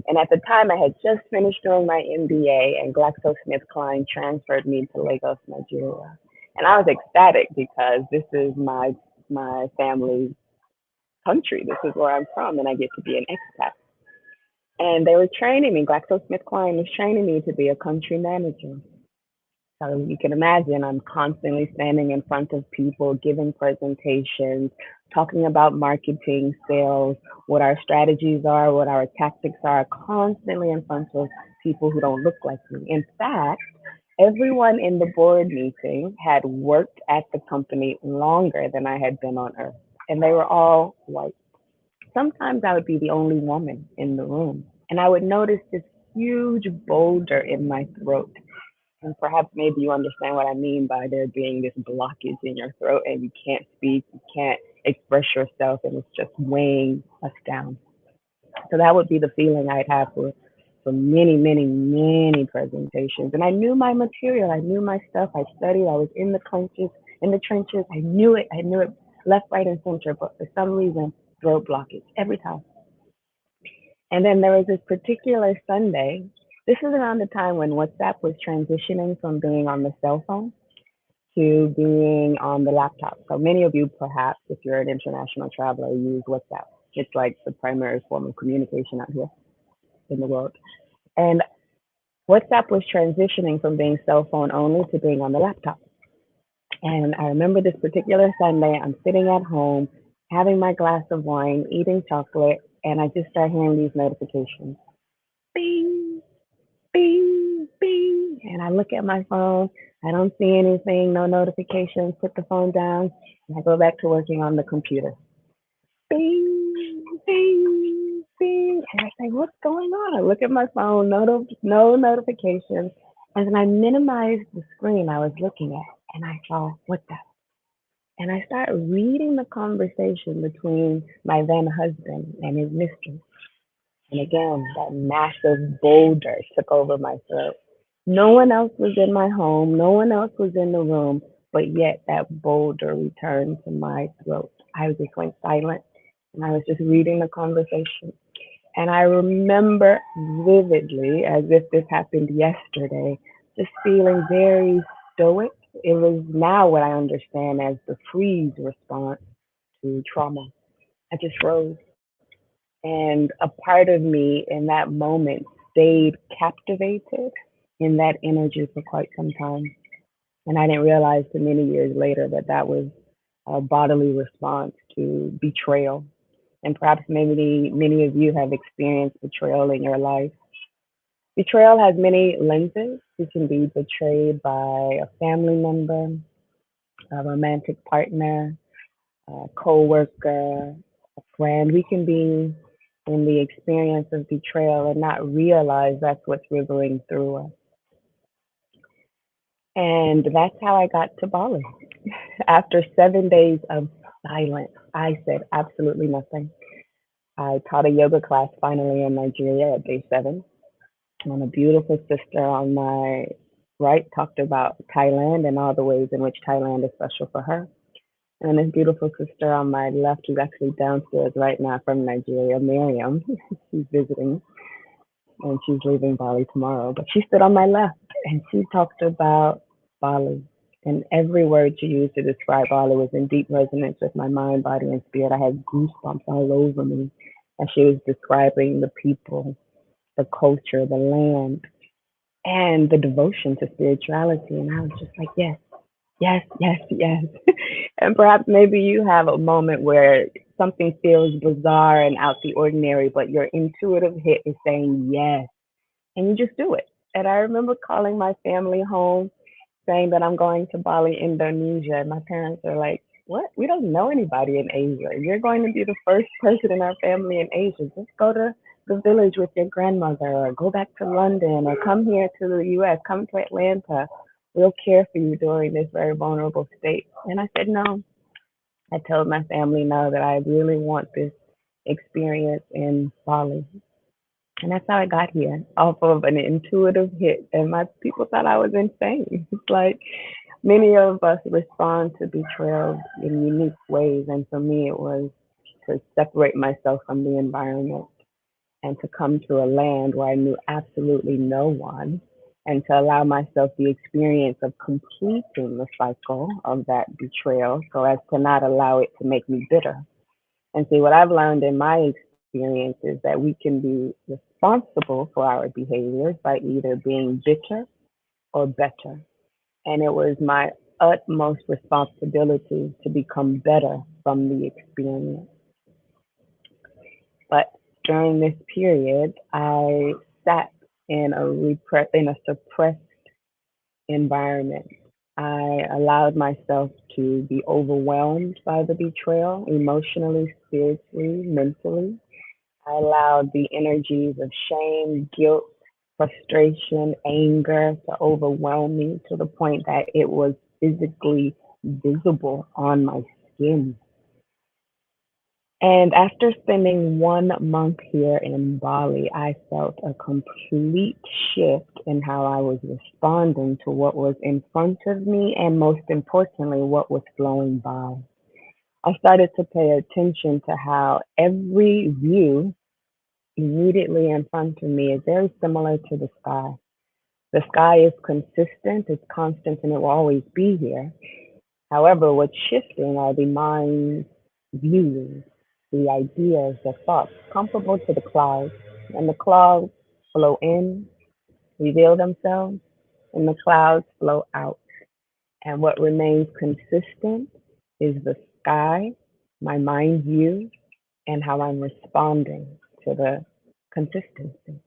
And at the time, I had just finished doing my MBA, and GlaxoSmithKline transferred me to Lagos, Nigeria. And I was ecstatic because this is my family's country. This is where I'm from, and I get to be an expat. And they were training me. GlaxoSmithKline was training me to be a country manager. So you can imagine I'm constantly standing in front of people, giving presentations, talking about marketing, sales, what our strategies are, what our tactics are, constantly in front of people who don't look like me. In fact, everyone in the board meeting had worked at the company longer than I had been on Earth, and they were all white. Sometimes I would be the only woman in the room, and I would notice this huge boulder in my throat. And perhaps maybe you understand what I mean by there being this blockage in your throat and you can't speak, you can't express yourself, and it's just weighing us down. So that would be the feeling I'd have for many, many, many presentations. And I knew my material, I knew my stuff, I studied, I was in the trenches, I knew it left, right, and center, but for some reason, throat blockage every time. And then there was this particular Sunday. This is around the time when WhatsApp was transitioning from being on the cell phone to being on the laptop. So many of you, perhaps, if you're an international traveler, use WhatsApp. It's like the primary form of communication out here in the world. And WhatsApp was transitioning from being cell phone only to being on the laptop. And I remember this particular Sunday, I'm sitting at home, having my glass of wine, eating chocolate, and I just start hearing these notifications. Bing, bing, bing. And I look at my phone. I don't see anything, no notifications, put the phone down, and I go back to working on the computer. Bing, bing, bing. And I say, what's going on? I look at my phone, no notifications. And then I minimize the screen I was looking at, and I saw, what's that? And I start reading the conversation between my then husband and his mistress. And again, that massive boulder took over my throat. No one else was in my home, no one else was in the room, but yet that boulder returned to my throat. I just went silent and I was just reading the conversation. And I remember vividly, as if this happened yesterday, just feeling very stoic. It was now what I understand as the freeze response to trauma. I just froze. And a part of me in that moment stayed captivated in that energy for quite some time. And I didn't realize till many years later that that was a bodily response to betrayal. And perhaps maybe many of you have experienced betrayal in your life. Betrayal has many lenses. You can be betrayed by a family member, a romantic partner, a co-worker, a friend. We can be in the experience of betrayal and not realize that's what's rippling through us. And that's how I got to Bali. After 7 days of silence. I said absolutely nothing. I taught a yoga class finally in Nigeria at day 7. And a beautiful sister on my right talked about Thailand and all the ways in which Thailand is special for her. And this beautiful sister on my left, who's actually downstairs right now from Nigeria, Miriam, she's visiting and she's leaving Bali tomorrow. But she stood on my left and she talked about Bali. And every word she used to describe Bali was in deep resonance with my mind, body, and spirit. I had goosebumps all over me as she was describing the people, the culture, the land, and the devotion to spirituality. And I was just like, yes, yes, yes, yes. And perhaps maybe you have a moment where something feels bizarre and out the ordinary, but your intuitive hit is saying yes, and you just do it. And I remember calling my family home saying that I'm going to Bali, Indonesia. And my parents are like, what? We don't know anybody in Asia. You're going to be the first person in our family in Asia. Just go to the village with your grandmother or go back to London or come here to the US, come to Atlanta. We'll care for you during this very vulnerable state. And I said, no. I told my family no, that I really want this experience in Bali. And that's how I got here, off of an intuitive hit. And my people thought I was insane. It's like many of us respond to betrayal in unique ways. And for me, it was to separate myself from the environment and to come to a land where I knew absolutely no one and to allow myself the experience of completing the cycle of that betrayal so as to not allow it to make me bitter. And see, what I've learned in my experience is that we can be responsible for our behaviors by either being bitter or better. And it was my utmost responsibility to become better from the experience. But during this period, I sat in a suppressed environment. I allowed myself to be overwhelmed by the betrayal, emotionally, spiritually, mentally. I allowed the energies of shame, guilt, frustration, anger to overwhelm me to the point that it was physically visible on my skin. And after spending 1 month here in Bali, I felt a complete shift in how I was responding to what was in front of me and, most importantly, what was flowing by. I started to pay attention to how every view immediately in front of me is very similar to the sky. The sky is consistent, it's constant, and it will always be here. However, what's shifting are the mind's views, the ideas, the thoughts comparable to the clouds. And the clouds flow in, reveal themselves, and the clouds flow out. And what remains consistent is the sky, my mind view, and how I'm responding to the consistency.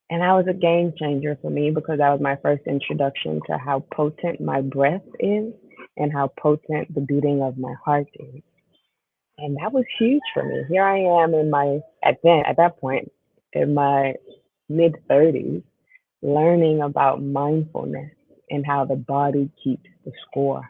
And that was a game changer for me because that was my first introduction to how potent my breath is and how potent the beating of my heart is. And that was huge for me. Here I am in my at that point in my mid 30s learning about mindfulness and how the body keeps the score.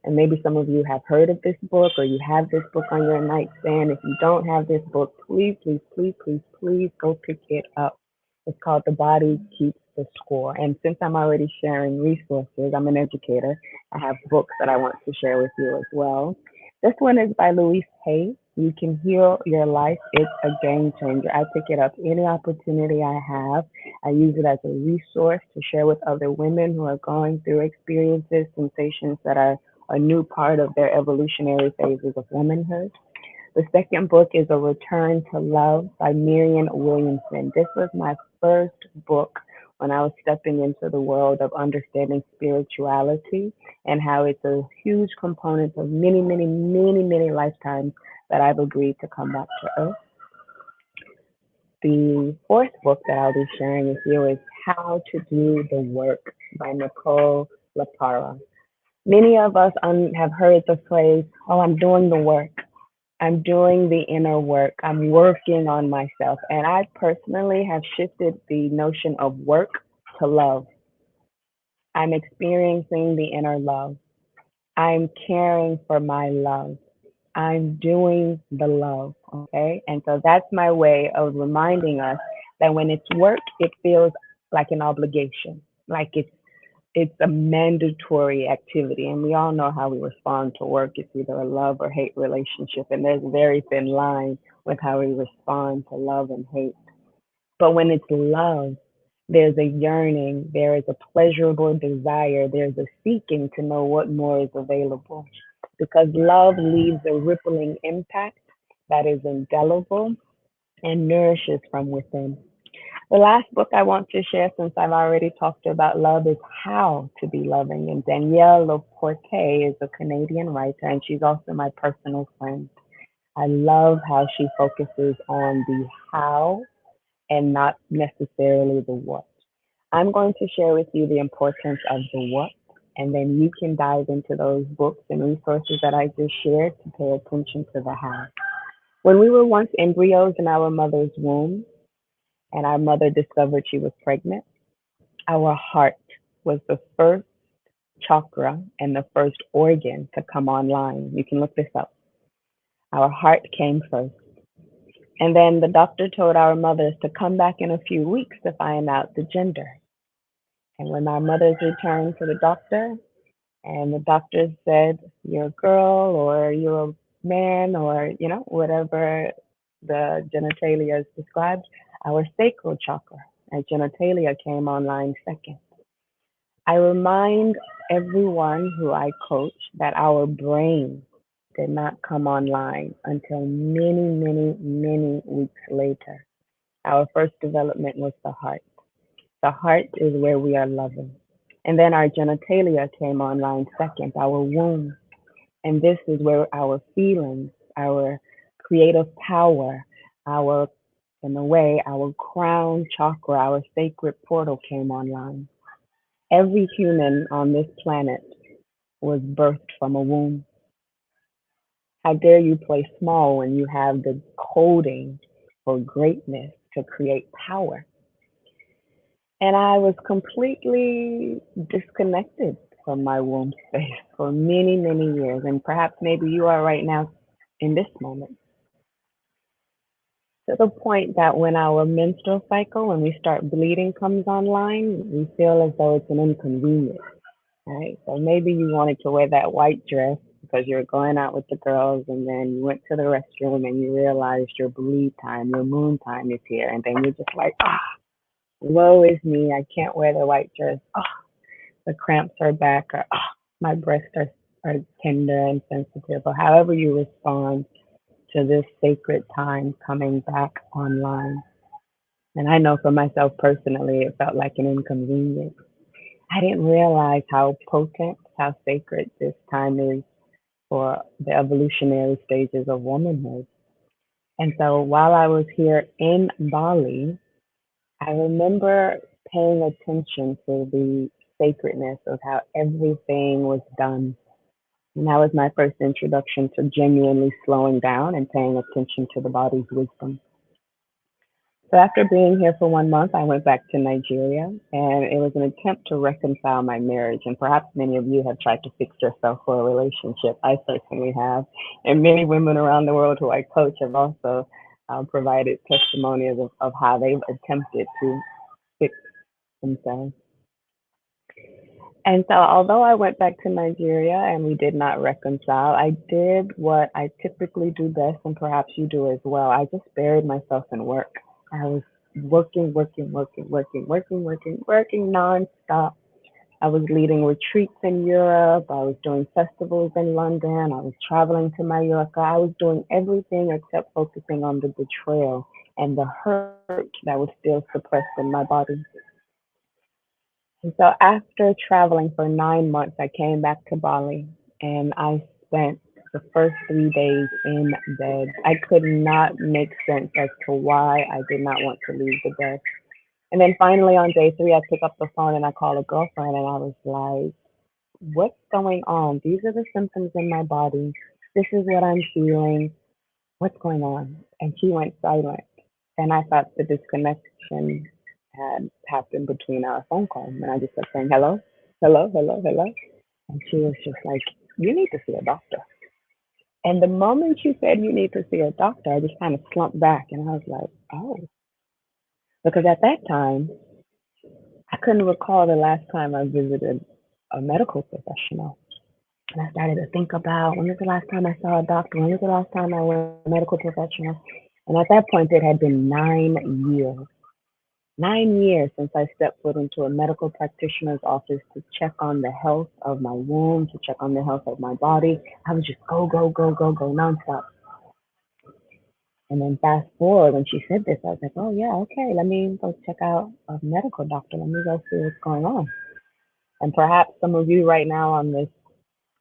And maybe some of you have heard of this book or you have this book on your nightstand. If you don't have this book, please, please, please, please, please go pick it up. It's called The Body Keeps the Score. And since I'm already sharing resources, I'm an educator. I have books that I want to share with you as well. This one is by Louise Hay. You Can Heal Your Life. It's a game changer. I pick it up any opportunity I have. I use it as a resource to share with other women who are going through experiences, sensations that are a new part of their evolutionary phases of womanhood. The second book is A Return to Love by Marianne Williamson. This was my first book when I was stepping into the world of understanding spirituality and how it's a huge component of many, many, many, many lifetimes that I've agreed to come back to Earth. The fourth book that I'll be sharing with you is How to Do the Work by Nicole LaPara. Many of us have heard the phrase, oh, I'm doing the work. I'm doing the inner work. I'm working on myself. And I personally have shifted the notion of work to love. I'm experiencing the inner love. I'm caring for my love. I'm doing the love, okay? And so that's my way of reminding us that when it's work, it feels like an obligation, like it's a mandatory activity. And we all know how we respond to work. It's either a love or hate relationship, and there's a very thin line with how we respond to love and hate. But when it's love, there's a yearning, there is a pleasurable desire, there's a seeking to know what more is available. Because love leaves a rippling impact that is indelible and nourishes from within. The last book I want to share, since I've already talked about love, is How to Be Loving. And Danielle Laporte is a Canadian writer, and she's also my personal friend. I love how she focuses on the how and not necessarily the what. I'm going to share with you the importance of the what, and then you can dive into those books and resources that I just shared to pay attention to the how. When we were once embryos in our mother's womb, and our mother discovered she was pregnant, our heart was the first chakra and the first organ to come online. You can look this up. Our heart came first. And then the doctor told our mothers to come back in a few weeks to find out the gender. And when our mothers returned to the doctor, and the doctor said, "You're a girl," or "You're a man," or, whatever the genitalia is described, our sacral chakra, our genitalia came online second. I remind everyone who I coach that our brain did not come online until many, many, many weeks later. Our first development was the heart. The heart is where we are loving. And then our genitalia came online second, our womb. And this is where our feelings, our creative power, our, in a way, our crown chakra, our sacred portal came online. Every human on this planet was birthed from a womb. How dare you play small when you have the coding for greatness to create power? And I was completely disconnected from my womb space for many, many years. And perhaps maybe you are right now in this moment. To the point that when our menstrual cycle, when we start bleeding, comes online, we feel as though it's an inconvenience, right? So maybe you wanted to wear that white dress because you were going out with the girls, and then you went to the restroom and you realized your bleed time, your moon time is here. And then you're just like, woe is me, I can't wear the white dress. The cramps are back, or my breasts are tender and sensitive, or however you respond to this sacred time coming back online. And I know for myself personally, it felt like an inconvenience. I didn't realize how potent, how sacred this time is for the evolutionary stages of womanhood. And so while I was here in Bali, I remember paying attention to the sacredness of how everything was done. And that was my first introduction to genuinely slowing down and paying attention to the body's wisdom. So after being here for 1 month, I went back to Nigeria, and it was an attempt to reconcile my marriage. And perhaps many of you have tried to fix yourself for a relationship. I certainly have. And many women around the world who I coach have also provided testimonies of how they've attempted to fix themselves. And so, although I went back to Nigeria and we did not reconcile, I did what I typically do best, and perhaps you do as well. I just buried myself in work. I was working, working, working, working, working, working, working nonstop. I was leading retreats in Europe. I was doing festivals in London. I was traveling to Mallorca. I was doing everything except focusing on the betrayal and the hurt that was still suppressed in my body. And so after traveling for 9 months, I came back to Bali and I spent the first 3 days in bed. I could not make sense as to why I did not want to leave the bed. And then finally on day three, I pick up the phone and I call a girlfriend and I was like, what's going on? These are the symptoms in my body. This is what I'm feeling. What's going on? And she went silent. And I thought the disconnection had happened between our phone call. And I just kept saying, hello, hello, hello, hello. And she was just like, you need to see a doctor. And the moment she said you need to see a doctor, I just kind of slumped back and I was like, oh, because at that time, I couldn't recall the last time I visited a medical professional. And I started to think about when was the last time I saw a doctor? When was the last time I went to a medical professional? And at that point, it had been 9 years. 9 years since I stepped foot into a medical practitioner's office to check on the health of my womb, to check on the health of my body. I was just go, go, go, go, go, nonstop. And then fast forward, when she said this, I was like, oh, yeah, okay, let me go check out a medical doctor. Let me go see what's going on. And perhaps some of you right now on this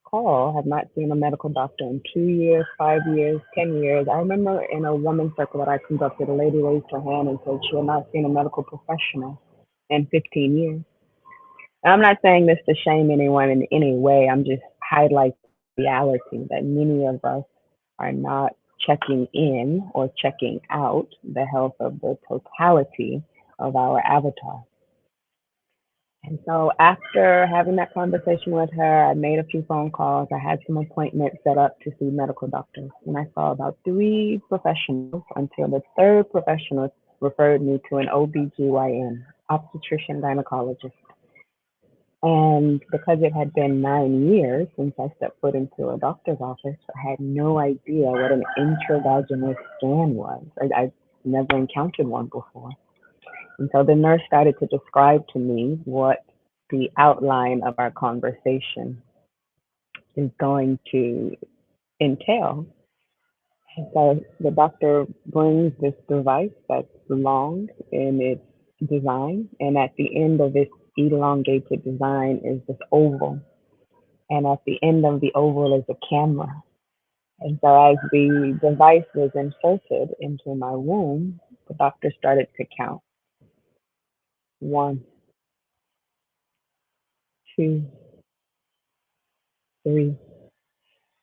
call have not seen a medical doctor in 2 years, 5 years, 10 years. I remember in a women's circle that I conducted, a lady raised her hand and said she had not seen a medical professional in 15 years. And I'm not saying this to shame anyone in any way. I'm just highlighting the reality that many of us are not checking in or checking out the health of the totality of our avatar. And so after having that conversation with her, I made a few phone calls. I had some appointments set up to see medical doctors. And I saw about three professionals until the third professional referred me to an OBGYN, obstetrician gynecologist. And because it had been 9 years since I stepped foot into a doctor's office, I had no idea what an intravaginal scan was. I never encountered one before. And so the nurse started to describe to me what the outline of our conversation is going to entail. And so the doctor brings this device that's long in its design, and at the end of this elongated design is this oval. And at the end of the oval is a camera. And so as the device was inserted into my womb, the doctor started to count. One, two, three.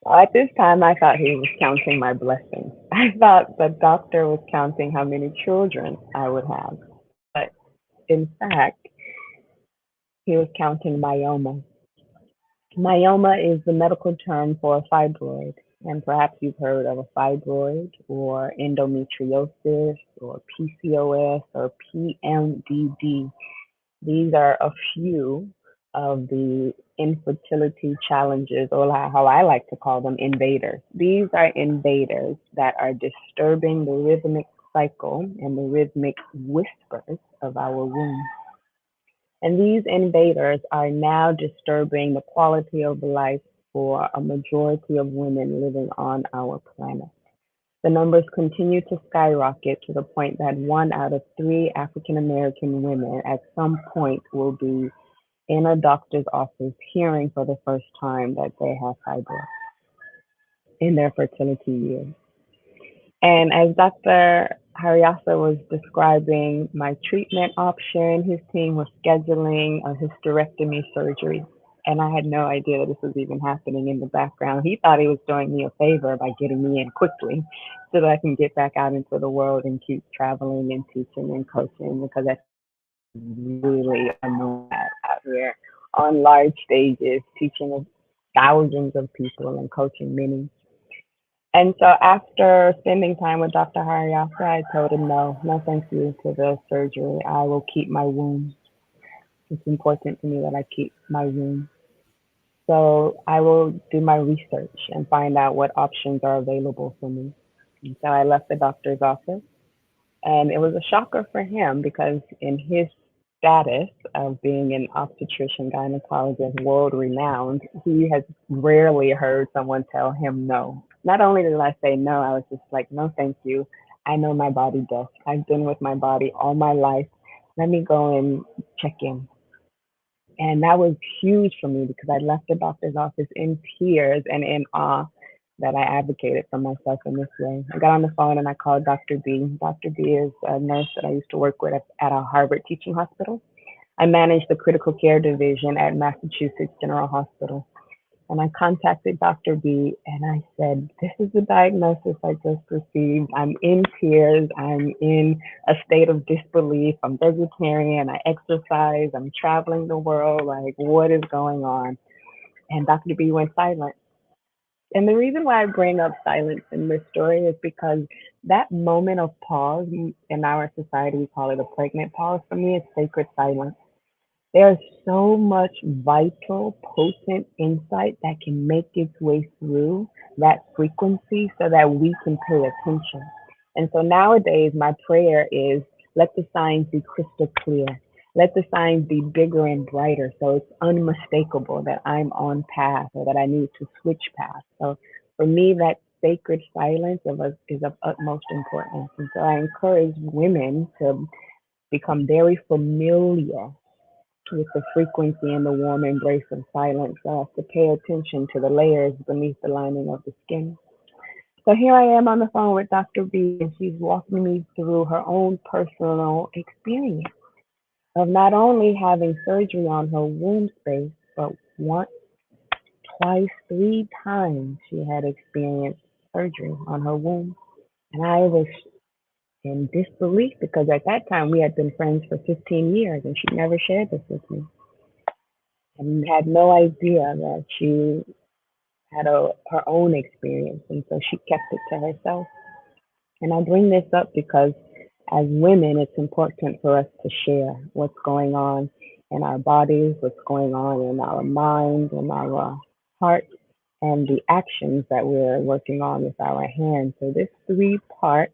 Well, at this time, I thought he was counting my blessings. I thought the doctor was counting how many children I would have. But in fact, he was counting myoma. Myoma is the medical term for a fibroid. And perhaps you've heard of a fibroid or endometriosis or PCOS or PMDD. These are a few of the infertility challenges, or how I like to call them, invaders. These are invaders that are disturbing the rhythmic cycle and the rhythmic whispers of our womb. And these invaders are now disturbing the quality of life for a majority of women living on our planet. The numbers continue to skyrocket to the point that 1 out of 3 African American women at some point will be in a doctor's office hearing for the first time that they have fibroids in their fertility years. And as Dr. Hariasa was describing my treatment option, his team was scheduling a hysterectomy surgery. And I had no idea that this was even happening in the background. He thought he was doing me a favor by getting me in quickly so that I can get back out into the world and keep traveling and teaching and coaching, because that's really a nomad out here on large stages, teaching thousands of people and coaching many. And so after spending time with Dr. Hariasa, I told him no, no thank you to the surgery. I will keep my womb. It's important to me that I keep my womb. So I will do my research and find out what options are available for me. And so I left the doctor's office, and it was a shocker for him because in his status of being an obstetrician gynecologist, world renowned, he has rarely heard someone tell him no. Not only did I say no, I was just like, no, thank you. I know my body best. I've been with my body all my life. Let me go and check in. And that was huge for me because I left the doctor's office in tears and in awe that I advocated for myself in this way. I got on the phone and I called Dr. B. Dr. B is a nurse that I used to work with at a Harvard teaching hospital. I managed the critical care division at Massachusetts General Hospital. And I contacted Dr. B and I said, this is the diagnosis I just received. I'm in tears. I'm in a state of disbelief. I'm vegetarian. I exercise. I'm traveling the world. Like, what is going on? And Dr. B went silent. And the reason why I bring up silence in this story is because that moment of pause in our society, we call it a pregnant pause. For me, it's sacred silence. There's so much vital, potent insight that can make its way through that frequency so that we can pay attention. And so nowadays, my prayer is let the signs be crystal clear. Let the signs be bigger and brighter so it's unmistakable that I'm on path or that I need to switch paths. So for me, that sacred silence is of utmost importance. And so I encourage women to become very familiar with the frequency and the warm embrace of silence, to pay attention to the layers beneath the lining of the skin. So here I am on the phone with Dr. B, and she's walking me through her own personal experience of not only having surgery on her womb space, but once, twice, three times she had experienced surgery on her womb. And I was in disbelief because at that time we had been friends for 15 years and she never shared this with me and had no idea that she had her own experience. And so she kept it to herself. And I bring this up because as women, it's important for us to share what's going on in our bodies, what's going on in our minds, in our hearts, and the actions that we're working on with our hands. So this three-part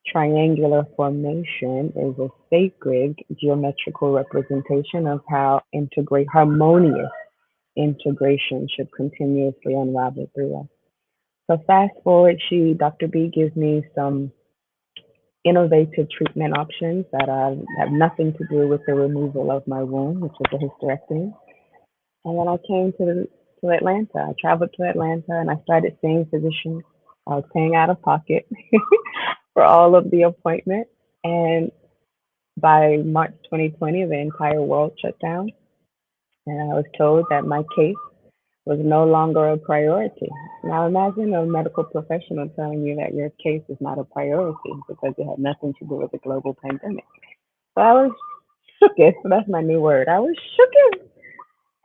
triangular formation is a sacred geometrical representation of how integrate harmonious integration should continuously unravel through us. So fast forward, Dr. B gives me some innovative treatment options that have nothing to do with the removal of my womb, which was a hysterectomy. And then I came to Atlanta. I traveled to Atlanta and I started seeing physicians. I was paying out of pocket for all of the appointments. And by March 2020, the entire world shut down. And I was told that my case was no longer a priority. Now imagine a medical professional telling you that your case is not a priority because it had nothing to do with the global pandemic. So I was shooketh. So that's my new word. I was shooketh.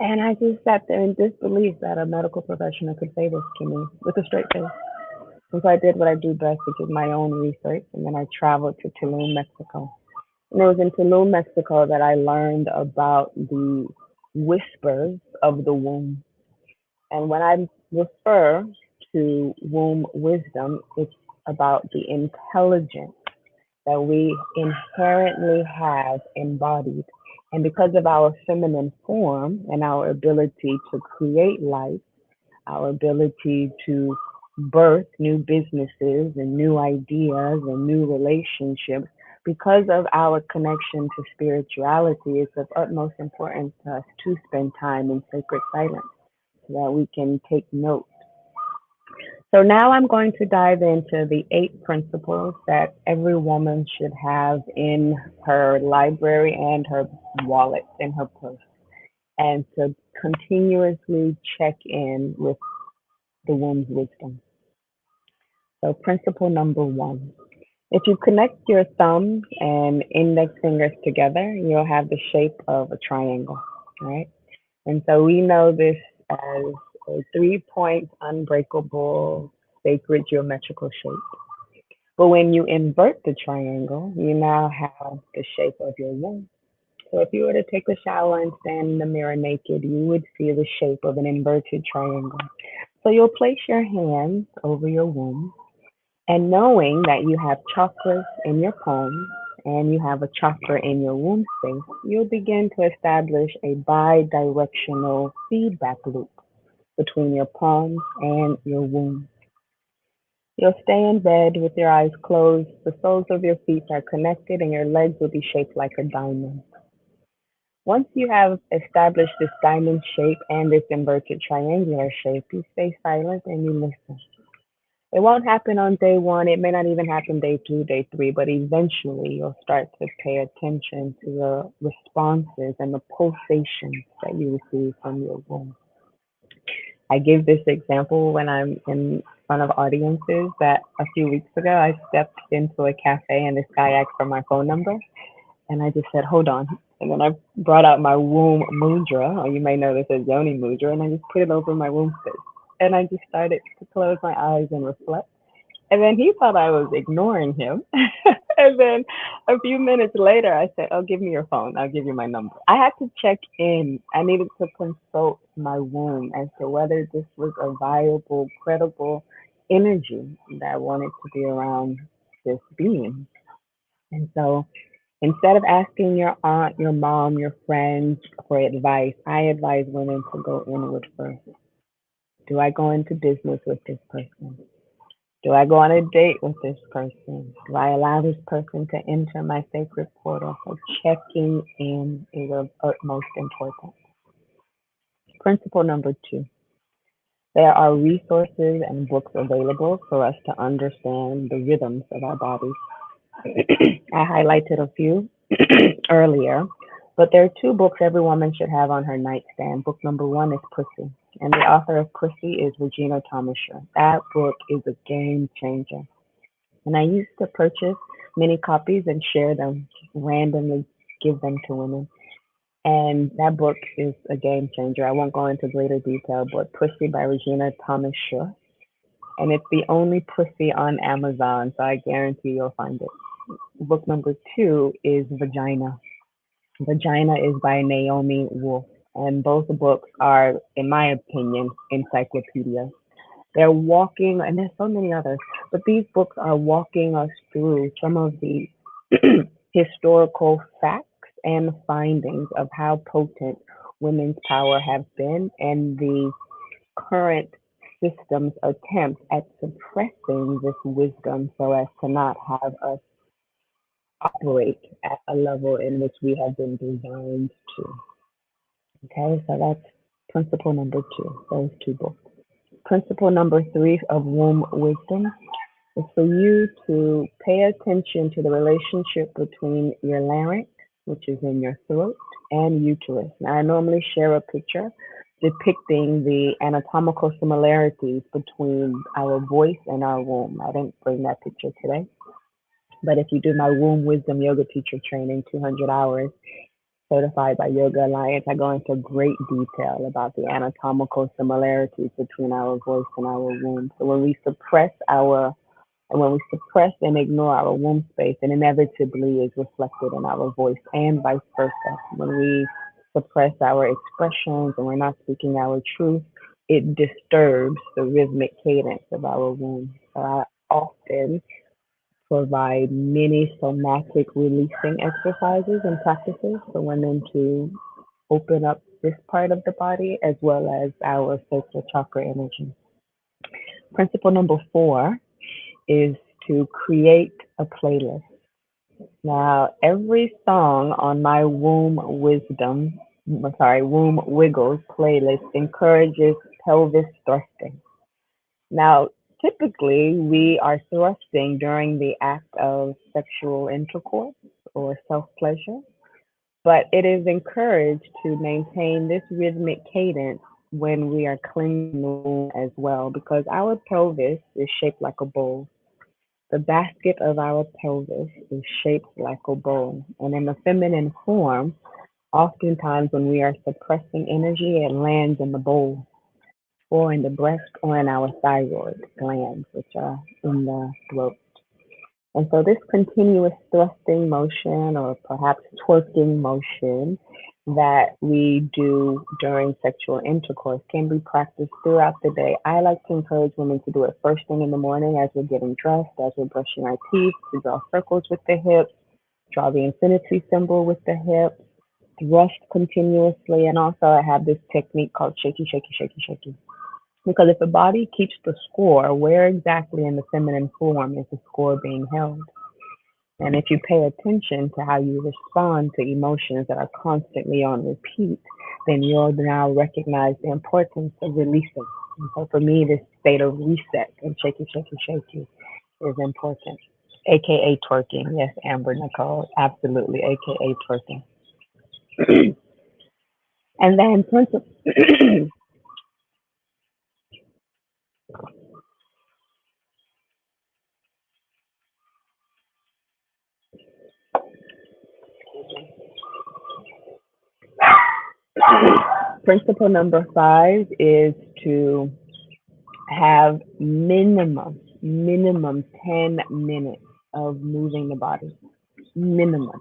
And I just sat there in disbelief that a medical professional could say this to me with a straight face. And so I did what I do best, which is my own research. And then I traveled to Tulum, Mexico. And it was in Tulum, Mexico that I learned about the whispers of the womb. And when I refer to womb wisdom, it's about the intelligence that we inherently have embodied. And because of our feminine form and our ability to create life, our ability to birth new businesses and new ideas and new relationships, because of our connection to spirituality, it's of utmost importance to us to spend time in sacred silence so that we can take note. So now I'm going to dive into the 8 principles that every woman should have in her library and her wallet, in her purse, and to continuously check in with the womb's wisdom. So principle number 1. If you connect your thumbs and index fingers together, you'll have the shape of a triangle, right? And so we know this as a 3-point unbreakable sacred geometrical shape. But when you invert the triangle, you now have the shape of your womb. So if you were to take a shower and stand in the mirror naked, you would see the shape of an inverted triangle. So you'll place your hands over your womb, and knowing that you have chakras in your palms and you have a chakra in your womb space, you'll begin to establish a bi-directional feedback loop between your palms and your womb. You'll stay in bed with your eyes closed, the soles of your feet are connected, and your legs will be shaped like a diamond. Once you have established this diamond shape and this inverted triangular shape, you stay silent and you listen. It won't happen on day 1. It may not even happen day 2, day 3, but eventually you'll start to pay attention to the responses and the pulsations that you receive from your womb. I give this example when I'm in front of audiences that a few weeks ago I stepped into a cafe and this guy asked for my phone number. And I just said, hold on. And then I brought out my womb mudra, or you may know this as yoni mudra, and I just put it over my womb space. And I just started to close my eyes and reflect. And then he thought I was ignoring him. And then a few minutes later, I said, "Oh, give me your phone. I'll give you my number." I had to check in. I needed to consult my womb as to whether this was a viable, credible energy that wanted to be around this being. And so instead of asking your aunt, your mom, your friends for advice, I advise women to go inward first. Do I go into business with this person? Do I go on a date with this person? Do I allow this person to enter my sacred portal? So checking in is of utmost importance. Principle number 2. There are resources and books available for us to understand the rhythms of our bodies. I highlighted a few earlier, but there are 2 books every woman should have on her nightstand. Book number 1 is Pussy, and the author of Pussy is Regina Thomas. That book is a game changer. And I used to purchase many copies and share them, just randomly give them to women. And that book is a game changer. I won't go into greater detail, but Pussy by Regina Thomas. And it's the only Pussy on Amazon, so I guarantee you'll find it. Book number 2 is Vagina. Vagina is by Naomi Wolf. And both books are, in my opinion, encyclopedias. They're walking, and there's so many others, but these books are walking us through some of the historical facts and findings of how potent women's power have been and the current system's attempts at suppressing this wisdom so as to not have us operate at a level in which we have been designed to. Okay, so that's principle number 2, those 2 books. Principle number 3 of womb wisdom is for you to pay attention to the relationship between your larynx, which is in your throat, and uterus. Now, I normally share a picture depicting the anatomical similarities between our voice and our womb. I didn't bring that picture today, but if you do my womb wisdom yoga teacher training, 200 hours, certified by Yoga Alliance, I go into great detail about the anatomical similarities between our voice and our womb. So when we suppress and ignore our womb space, it inevitably is reflected in our voice and vice versa. When we suppress our expressions and we're not speaking our truth, it disturbs the rhythmic cadence of our womb. So I often provide many somatic releasing exercises and practices for women to open up this part of the body as well as our sacral chakra energy. Principle number 4 is to create a playlist. Now, every song on my womb wiggles playlist encourages pelvis thrusting. Now, typically, we are thrusting during the act of sexual intercourse or self pleasure, but it is encouraged to maintain this rhythmic cadence when we are cleansing the womb as well, because our pelvis is shaped like a bowl. The basket of our pelvis is shaped like a bowl, and in the feminine form, oftentimes when we are suppressing energy, it lands in the bowl or in the breast or in our thyroid glands, which are in the throat. And so this continuous thrusting motion or perhaps twerking motion that we do during sexual intercourse can be practiced throughout the day. I like to encourage women to do it first thing in the morning as we're getting dressed, as we're brushing our teeth, to draw circles with the hips, draw the infinity symbol with the hips, thrust continuously. And also I have this technique called shaky, shaky, shaky, shaky. Because if the body keeps the score, where exactly in the feminine form is the score being held? And if you pay attention to how you respond to emotions that are constantly on repeat, then you'll now recognize the importance of releasing. And so for me, this state of reset and shaky, shaky, shaky is important. AKA twerking. Yes, Amber Nicole, absolutely, AKA twerking. And then principle number 5 is to have minimum 10 minutes of moving the body. Minimum.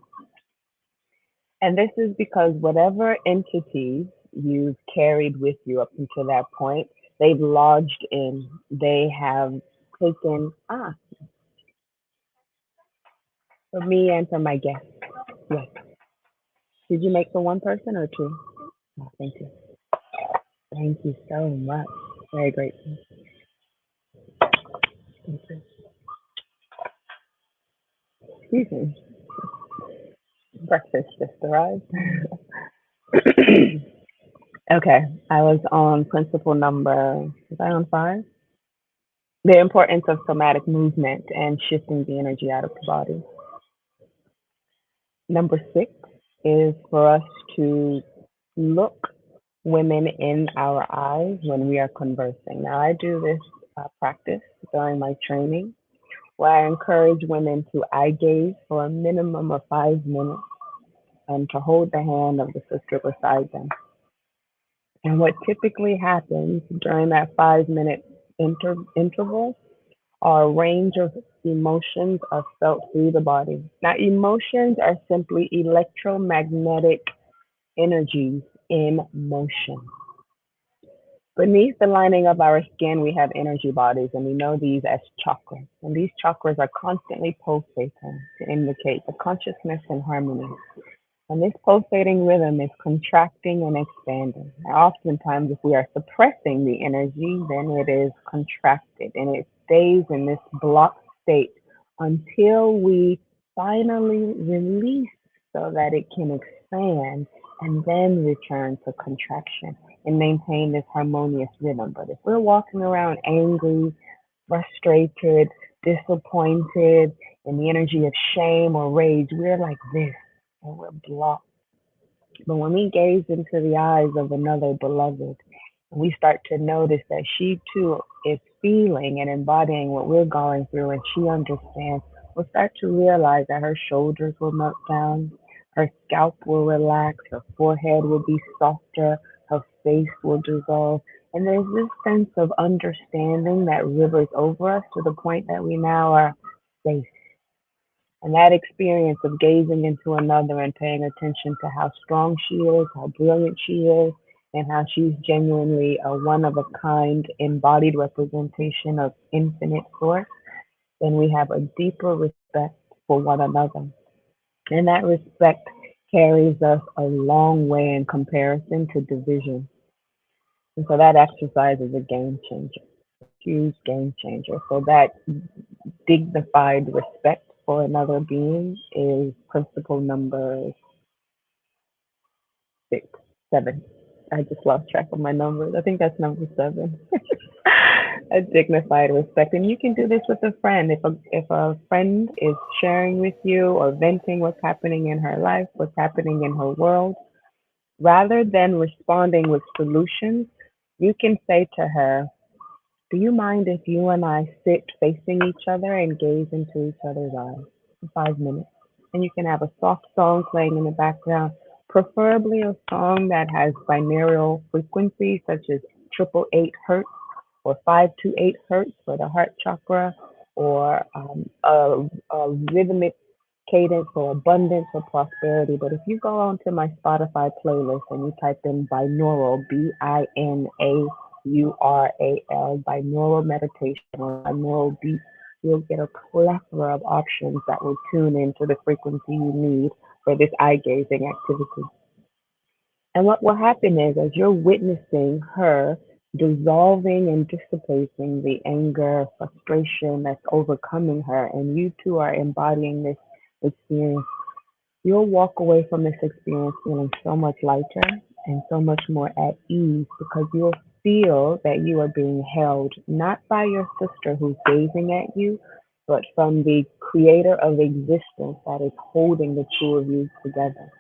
And this is because whatever entities you've carried with you up until that point, they've lodged in, they have taken, for me and for my guests. Yes. Did you make for one person or two? Oh, thank you. Thank you so much. Very grateful. Thank you. Excuse me. Breakfast just arrived. Okay, I was on principle number, was I on five? The importance of somatic movement and shifting the energy out of the body. Number six is for us to look women in our eyes when we are conversing. Now, I do this practice during my training where I encourage women to eye gaze for a minimum of 5 minutes and to hold the hand of the sister beside them. And what typically happens during that 5 minute interval are a range of emotions are felt through the body. Now, emotions are simply electromagnetic energies in motion. Beneath the lining of our skin, we have energy bodies, and we know these as chakras. And these chakras are constantly pulsating to indicate the consciousness and harmony. And this pulsating rhythm is contracting and expanding. Now, oftentimes, if we are suppressing the energy, then it is contracted and it stays in this blocked state until we finally release so that it can expand and then return to contraction and maintain this harmonious rhythm. But if we're walking around angry, frustrated, disappointed, in the energy of shame or rage, we're like this and we're blocked. But when we gaze into the eyes of another beloved, we start to notice that she too is feeling and embodying what we're going through, and she understands. We'll start to realize that her shoulders will melt down, her scalp will relax, her forehead will be softer, her face will dissolve. And there's this sense of understanding that rivers over us to the point that we now are safe. And that experience of gazing into another and paying attention to how strong she is, how brilliant she is, and how she's genuinely a one of a kind embodied representation of infinite source, then we have a deeper respect for one another. And that respect carries us a long way in comparison to division. And so that exercise is a game changer, a huge game changer. So that dignified respect for another being is principle number six, seven. I just lost track of my numbers. I think that's number seven. A dignified respect, and you can do this with a friend. If a friend is sharing with you or venting what's happening in her life, what's happening in her world, rather than responding with solutions, you can say to her, "Do you mind if you and I sit facing each other and gaze into each other's eyes for 5 minutes?" And you can have a soft song playing in the background, preferably a song that has binaural frequencies such as 888 hertz or 528 hertz for the heart chakra, or a rhythmic cadence for abundance or prosperity. But if you go onto my Spotify playlist and you type in binaural, binaural, binaural meditation or binaural beat, you'll get a plethora of options that will tune into the frequency you need for this eye gazing activity. And what will happen is, as you're witnessing her dissolving and dissipating the anger, frustration that's overcoming her, and you two are embodying this experience, you'll walk away from this experience feeling so much lighter and so much more at ease because you'll feel that you are being held not by your sister who's gazing at you, but from the creator of existence that is holding the two of you together.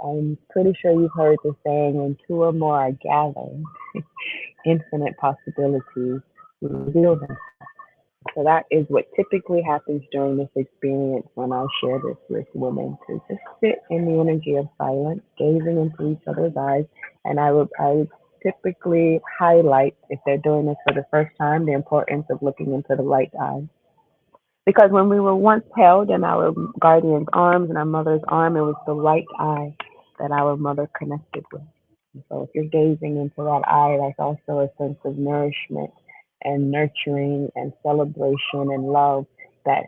I'm pretty sure you've heard the saying, when two or more are gathered, infinite possibilities reveal themselves. So that is what typically happens during this experience when I share this with women, to just sit in the energy of silence, gazing into each other's eyes. And I typically highlight, if they're doing this for the first time, the importance of looking into the right eye. Because when we were once held in our guardian's arms and our mother's arm, it was the right eye that our mother connected with. And so if you're gazing into that eye, that's also a sense of nourishment and nurturing and celebration and love that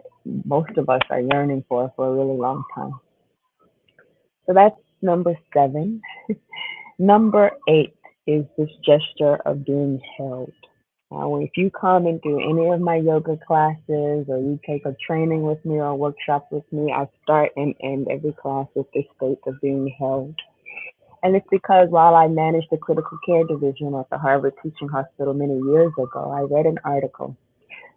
most of us are yearning for a really long time. So that's number 7. Number 8 is this gesture of being held. If you come and do any of my yoga classes or you take a training with me or a workshop with me, I start and end every class with this state of being held. And it's because while I managed the critical care division at the Harvard Teaching Hospital many years ago, I read an article.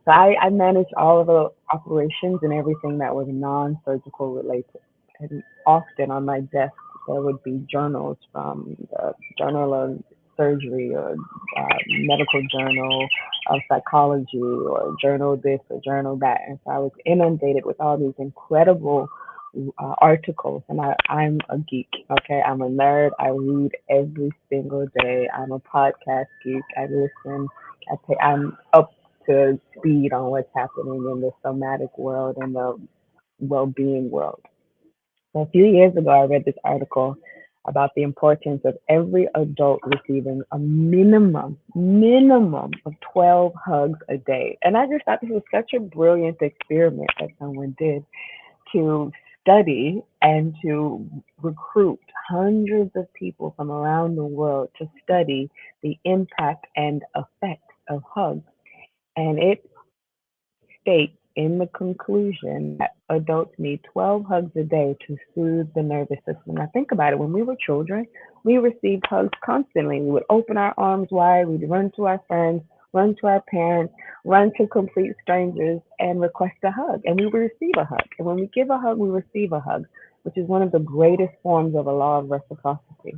So I managed all of the operations and everything that was non-surgical related. And often on my desk, there would be journals from the Journal of Surgery or medical journal of psychology or journal this or journal that. And so I was inundated with all these incredible articles. And I'm a geek, okay? I'm a nerd. I read every single day. I'm a podcast geek. I listen. I'm up to speed on what's happening in the somatic world and the well-being world. So a few years ago, I read this article about the importance of every adult receiving a minimum of 12 hugs a day. And I just thought this was such a brilliant experiment that someone did to study and to recruit hundreds of people from around the world to study the impact and effects of hugs. And it states in the conclusion that adults need 12 hugs a day to soothe the nervous system. Now, think about it. When we were children, we received hugs constantly. We would open our arms wide, we'd run to our friends, run to our parents, run to complete strangers, and request a hug. And we would receive a hug. And when we give a hug, we receive a hug, which is one of the greatest forms of a law of reciprocity.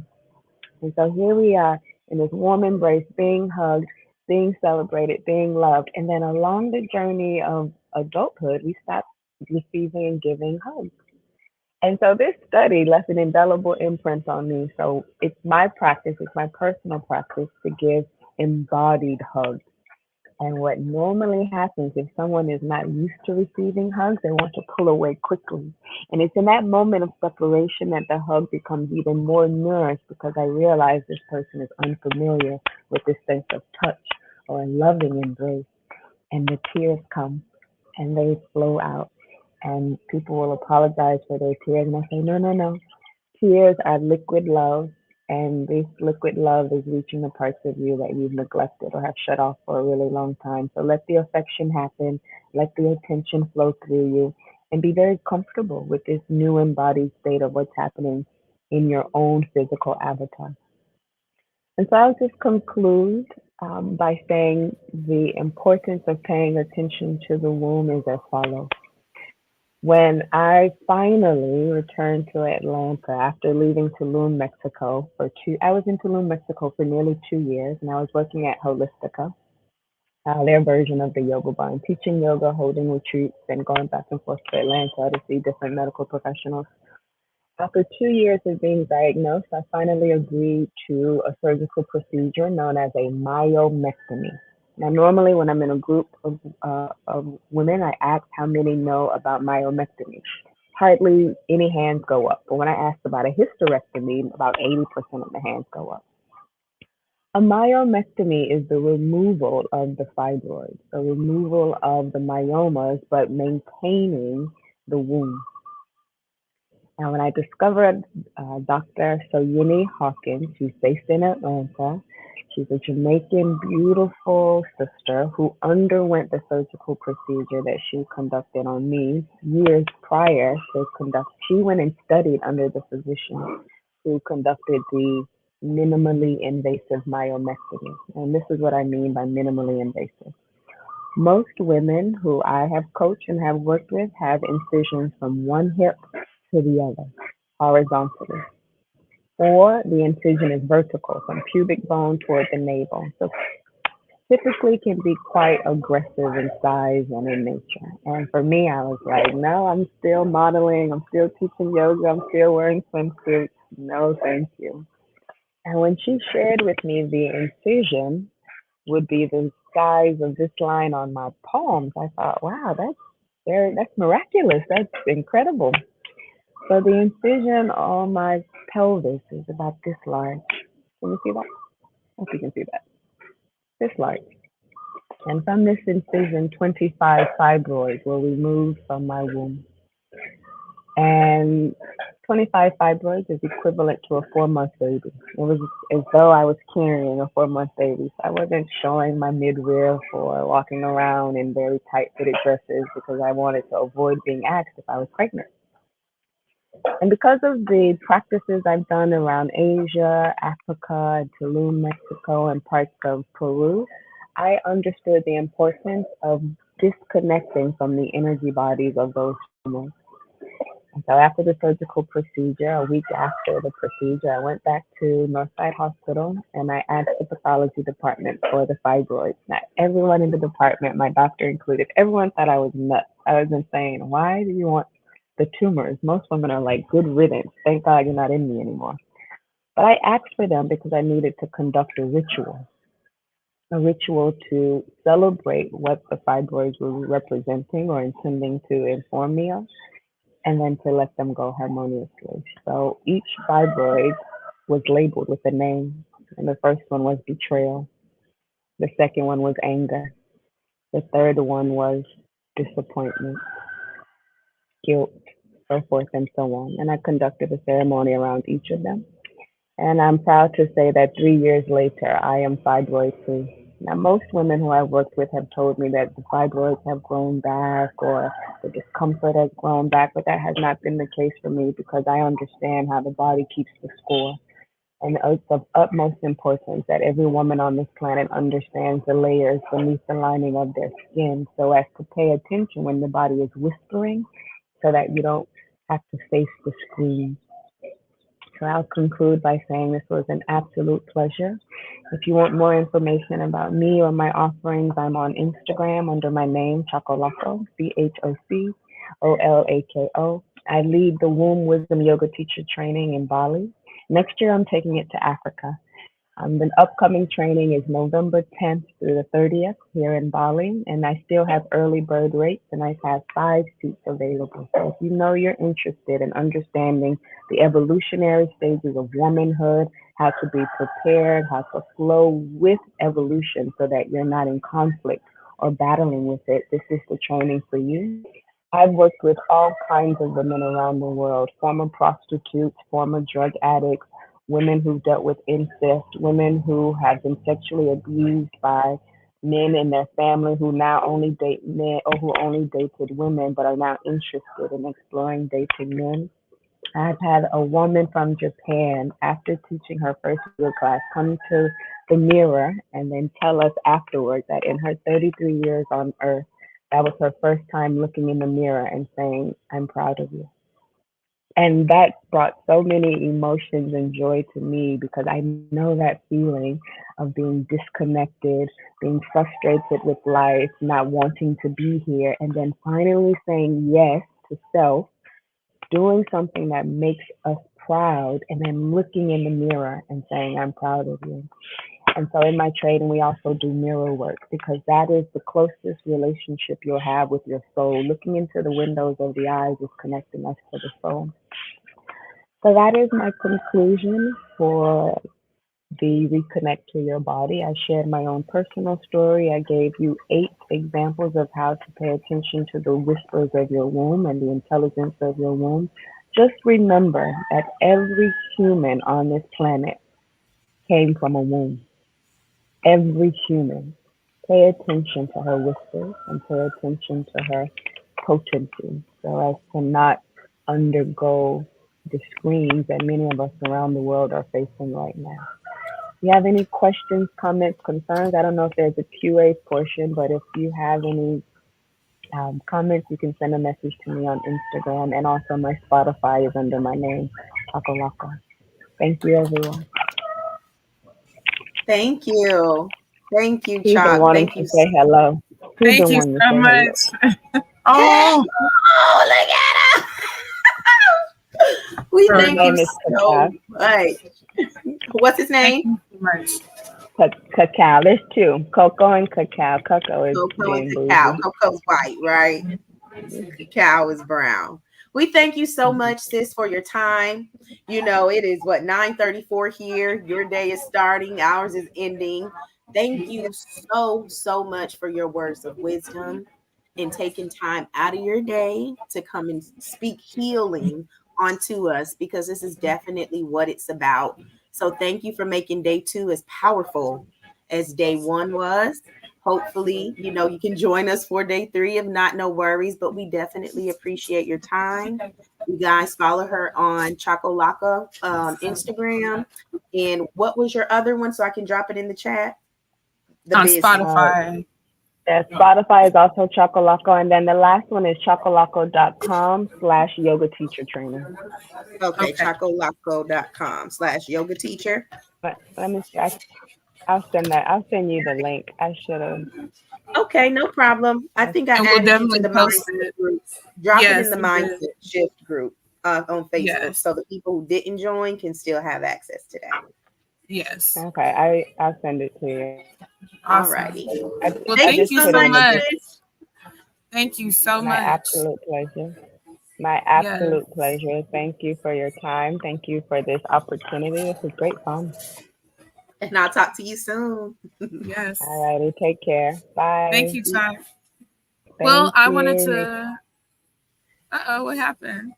And so here we are in this warm embrace, being hugged, being celebrated, being loved. And then along the journey of adulthood, we stop receiving and giving hugs. And so this study left an indelible imprint on me. So it's my practice, it's my personal practice to give embodied hugs. And what normally happens if someone is not used to receiving hugs, they want to pull away quickly. And it's in that moment of separation that the hug becomes even more nourished because I realize this person is unfamiliar with this sense of touch or a loving embrace. And the tears come and they flow out. And people will apologize for their tears. And I say, no, no, no. Tears are liquid love, and this liquid love is reaching the parts of you that you've neglected or have shut off for a really long time. So let the affection happen, let the attention flow through you, and be very comfortable with this new embodied state of what's happening in your own physical avatar. And so I'll just conclude by saying the importance of paying attention to the womb is as follows. When I finally returned to Atlanta after leaving Tulum, Mexico I was in Tulum, Mexico for nearly 2 years, and I was working at Holistica, their version of the yoga barn, teaching yoga, holding retreats, and going back and forth to Atlanta to see different medical professionals. After 2 years of being diagnosed, I finally agreed to a surgical procedure known as a myomectomy. Now, normally when I'm in a group of women, I ask how many know about myomectomy. Hardly any hands go up. But when I ask about a hysterectomy, about 80% of the hands go up. A myomectomy is the removal of the fibroids, the removal of the myomas, but maintaining the womb. Now, when I discovered Dr. Soyini Hawkins, she's based in Atlanta. She's a Jamaican, beautiful sister who underwent the surgical procedure that she conducted on me years prior to conduct. She went and studied under the physician who conducted the minimally invasive myomectomy. And this is what I mean by minimally invasive. Most women who I have coached and have worked with have incisions from one hip to the other, horizontally. Or the incision is vertical, from pubic bone toward the navel. So typically can be quite aggressive in size and in nature. And for me, I was like, no, I'm still modeling, I'm still teaching yoga, I'm still wearing swimsuits. No, thank you. And when she shared with me the incision would be the size of this line on my palms, I thought, wow, that's miraculous. That's incredible. So the incision on my pelvis is about this large. Can you see that? I hope you can see that. This large. And from this incision, 25 fibroids were removed from my womb. And 25 fibroids is equivalent to a 4-month baby. It was as though I was carrying a 4-month baby. So I wasn't showing my midriff or walking around in very tight fitted dresses because I wanted to avoid being asked if I was pregnant. And because of the practices I've done around Asia, Africa, Tulum, Mexico, and parts of Peru, I understood the importance of disconnecting from the energy bodies of those humans. And so after the surgical procedure, a week after the procedure, I went back to Northside Hospital and I asked the pathology department for the fibroids. Now, everyone in the department, my doctor included, everyone thought I was nuts. I was insane. Why do you want the tumors? Most women are like, good riddance. Thank God you're not in me anymore. But I asked for them because I needed to conduct a ritual to celebrate what the fibroids were representing or intending to inform me of, and then to let them go harmoniously. So each fibroid was labeled with a name, and the first one was betrayal. The second one was anger. The third one was disappointment, guilt, so forth and so on. And I conducted a ceremony around each of them. And I'm proud to say that 3 years later, I am fibroid free. Now, most women who I've worked with have told me that the fibroids have grown back or the discomfort has grown back, but that has not been the case for me because I understand how the body keeps the score. And it's of utmost importance that every woman on this planet understands the layers beneath the lining of their skin so as to pay attention when the body is whispering so that you don't have to face the scream. So I'll conclude by saying this was an absolute pleasure. If you want more information about me or my offerings, I'm on Instagram under my name, Choc Olako, CHOCOLAKO. I lead the Womb Wisdom Yoga Teacher Training in Bali. Next year, I'm taking it to Africa. The upcoming training is November 10th through the 30th here in Bali, and I still have early bird rates, and I have 5 seats available. So if you know you're interested in understanding the evolutionary stages of womanhood, how to be prepared, how to flow with evolution so that you're not in conflict or battling with it, this is the training for you. I've worked with all kinds of women around the world, former prostitutes, former drug addicts, women who've dealt with incest, women who have been sexually abused by men in their family who now only date men or who only dated women but are now interested in exploring dating men. I've had a woman from Japan, after teaching her first yoga class, come to the mirror and then tell us afterwards that in her 33 years on earth, that was her first time looking in the mirror and saying, I'm proud of you. And that brought so many emotions and joy to me because I know that feeling of being disconnected, being frustrated with life, not wanting to be here, and then finally saying yes to self, doing something that makes us proud, and then looking in the mirror and saying, I'm proud of you. And so in my training, we also do mirror work because that is the closest relationship you'll have with your soul. Looking into the windows of the eyes is connecting us to the soul. So that is my conclusion for the Reconnect to Your Body. I shared my own personal story. I gave you 8 examples of how to pay attention to the whispers of your womb and the intelligence of your womb. Just remember that every human on this planet came from a womb. Every human. Pay attention to her whispers and pay attention to her potency so as to not undergo the screams that many of us around the world are facing right now. If you have any questions, comments, concerns, I don't know if there's a QA portion, but if you have any comments, you can send a message to me on Instagram, and also my Spotify is under my name, Choc Olako. Thank you, everyone. Thank you. Thank you, Who's been Choc. wanting Thank to you. say hello? Who's Thank been you wanting to so say hello? much. Hey, Oh, oh, look at her. We Her thank you name is so Katas. much. What's his Thank name? you so much. Cacao. There's two, cocoa and cacao. Cocoa is Coco and being Cacao. bougie. Coco's white, right? Cacao is brown. We thank you so much, sis, for your time. You know, it is what 9:34 here. Your day is starting, ours is ending. Thank you so much for your words of wisdom and taking time out of your day to come and speak healing onto us because this is definitely what it's about. So thank you for making day 2 as powerful as day 1 was. Hopefully, you know, you can join us for day 3. If not, no worries, but we definitely appreciate your time. You guys follow her on Choc Olako Instagram. And what was your other one so I can drop it in the chat? The On business. Spotify. Yeah, Spotify is also Choc Olako, and then the last one is chocolacocom/yoga teacher trainer. Okay, Okay. chocolacco.com/yoga teacher. But let me see. I'll send that. I'll send you the link. I should have. Okay, no problem. I think I And we'll added you to definitely the post mindset it. group. Drop it in Yes, the you did. mindset shift group on Facebook Yes. so the people who didn't join can still have access to that. Yes. Okay, I'll send it to you. All Awesome. righty. Well, I Thank you thank just you so put so in much, the much. sis. Thank you so my much. absolute pleasure. My Yes. absolute pleasure. Thank you for your time. Thank you for this opportunity. This was great fun. And I'll talk to you soon. Yes. Alrighty, take care. Thank Bye. you, Chuck. Well, Thank I wanted you. to. What happened?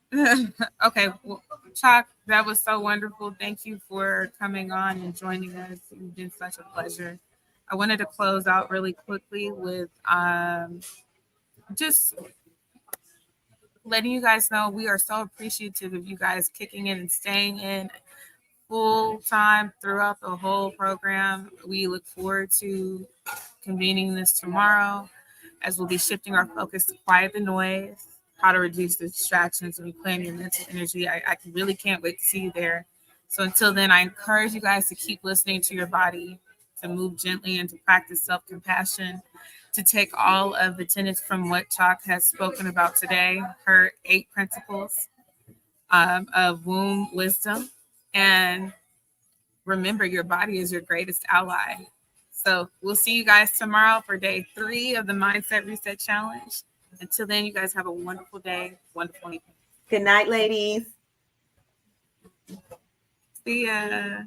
Okay, well, Chuck, that was so wonderful. Thank you for coming on and joining us. You've been such a pleasure. I wanted to close out really quickly with just letting you guys know we are so appreciative of you guys kicking in and staying in full time throughout the whole program. We look forward to convening this tomorrow as we'll be shifting our focus to quiet the noise, how to reduce the distractions and reclaim your mental energy. I really can't wait to see you there. So until then, I encourage you guys to keep listening to your body, to move gently and to practice self-compassion, to take all of the tenets from what Chalk has spoken about today, her 8 principles of womb wisdom, and remember your body is your greatest ally. So we'll see you guys tomorrow for day 3 of the Mindset Reset Challenge. Until then, you guys have a wonderful day, wonderful evening. Good night, ladies. See ya.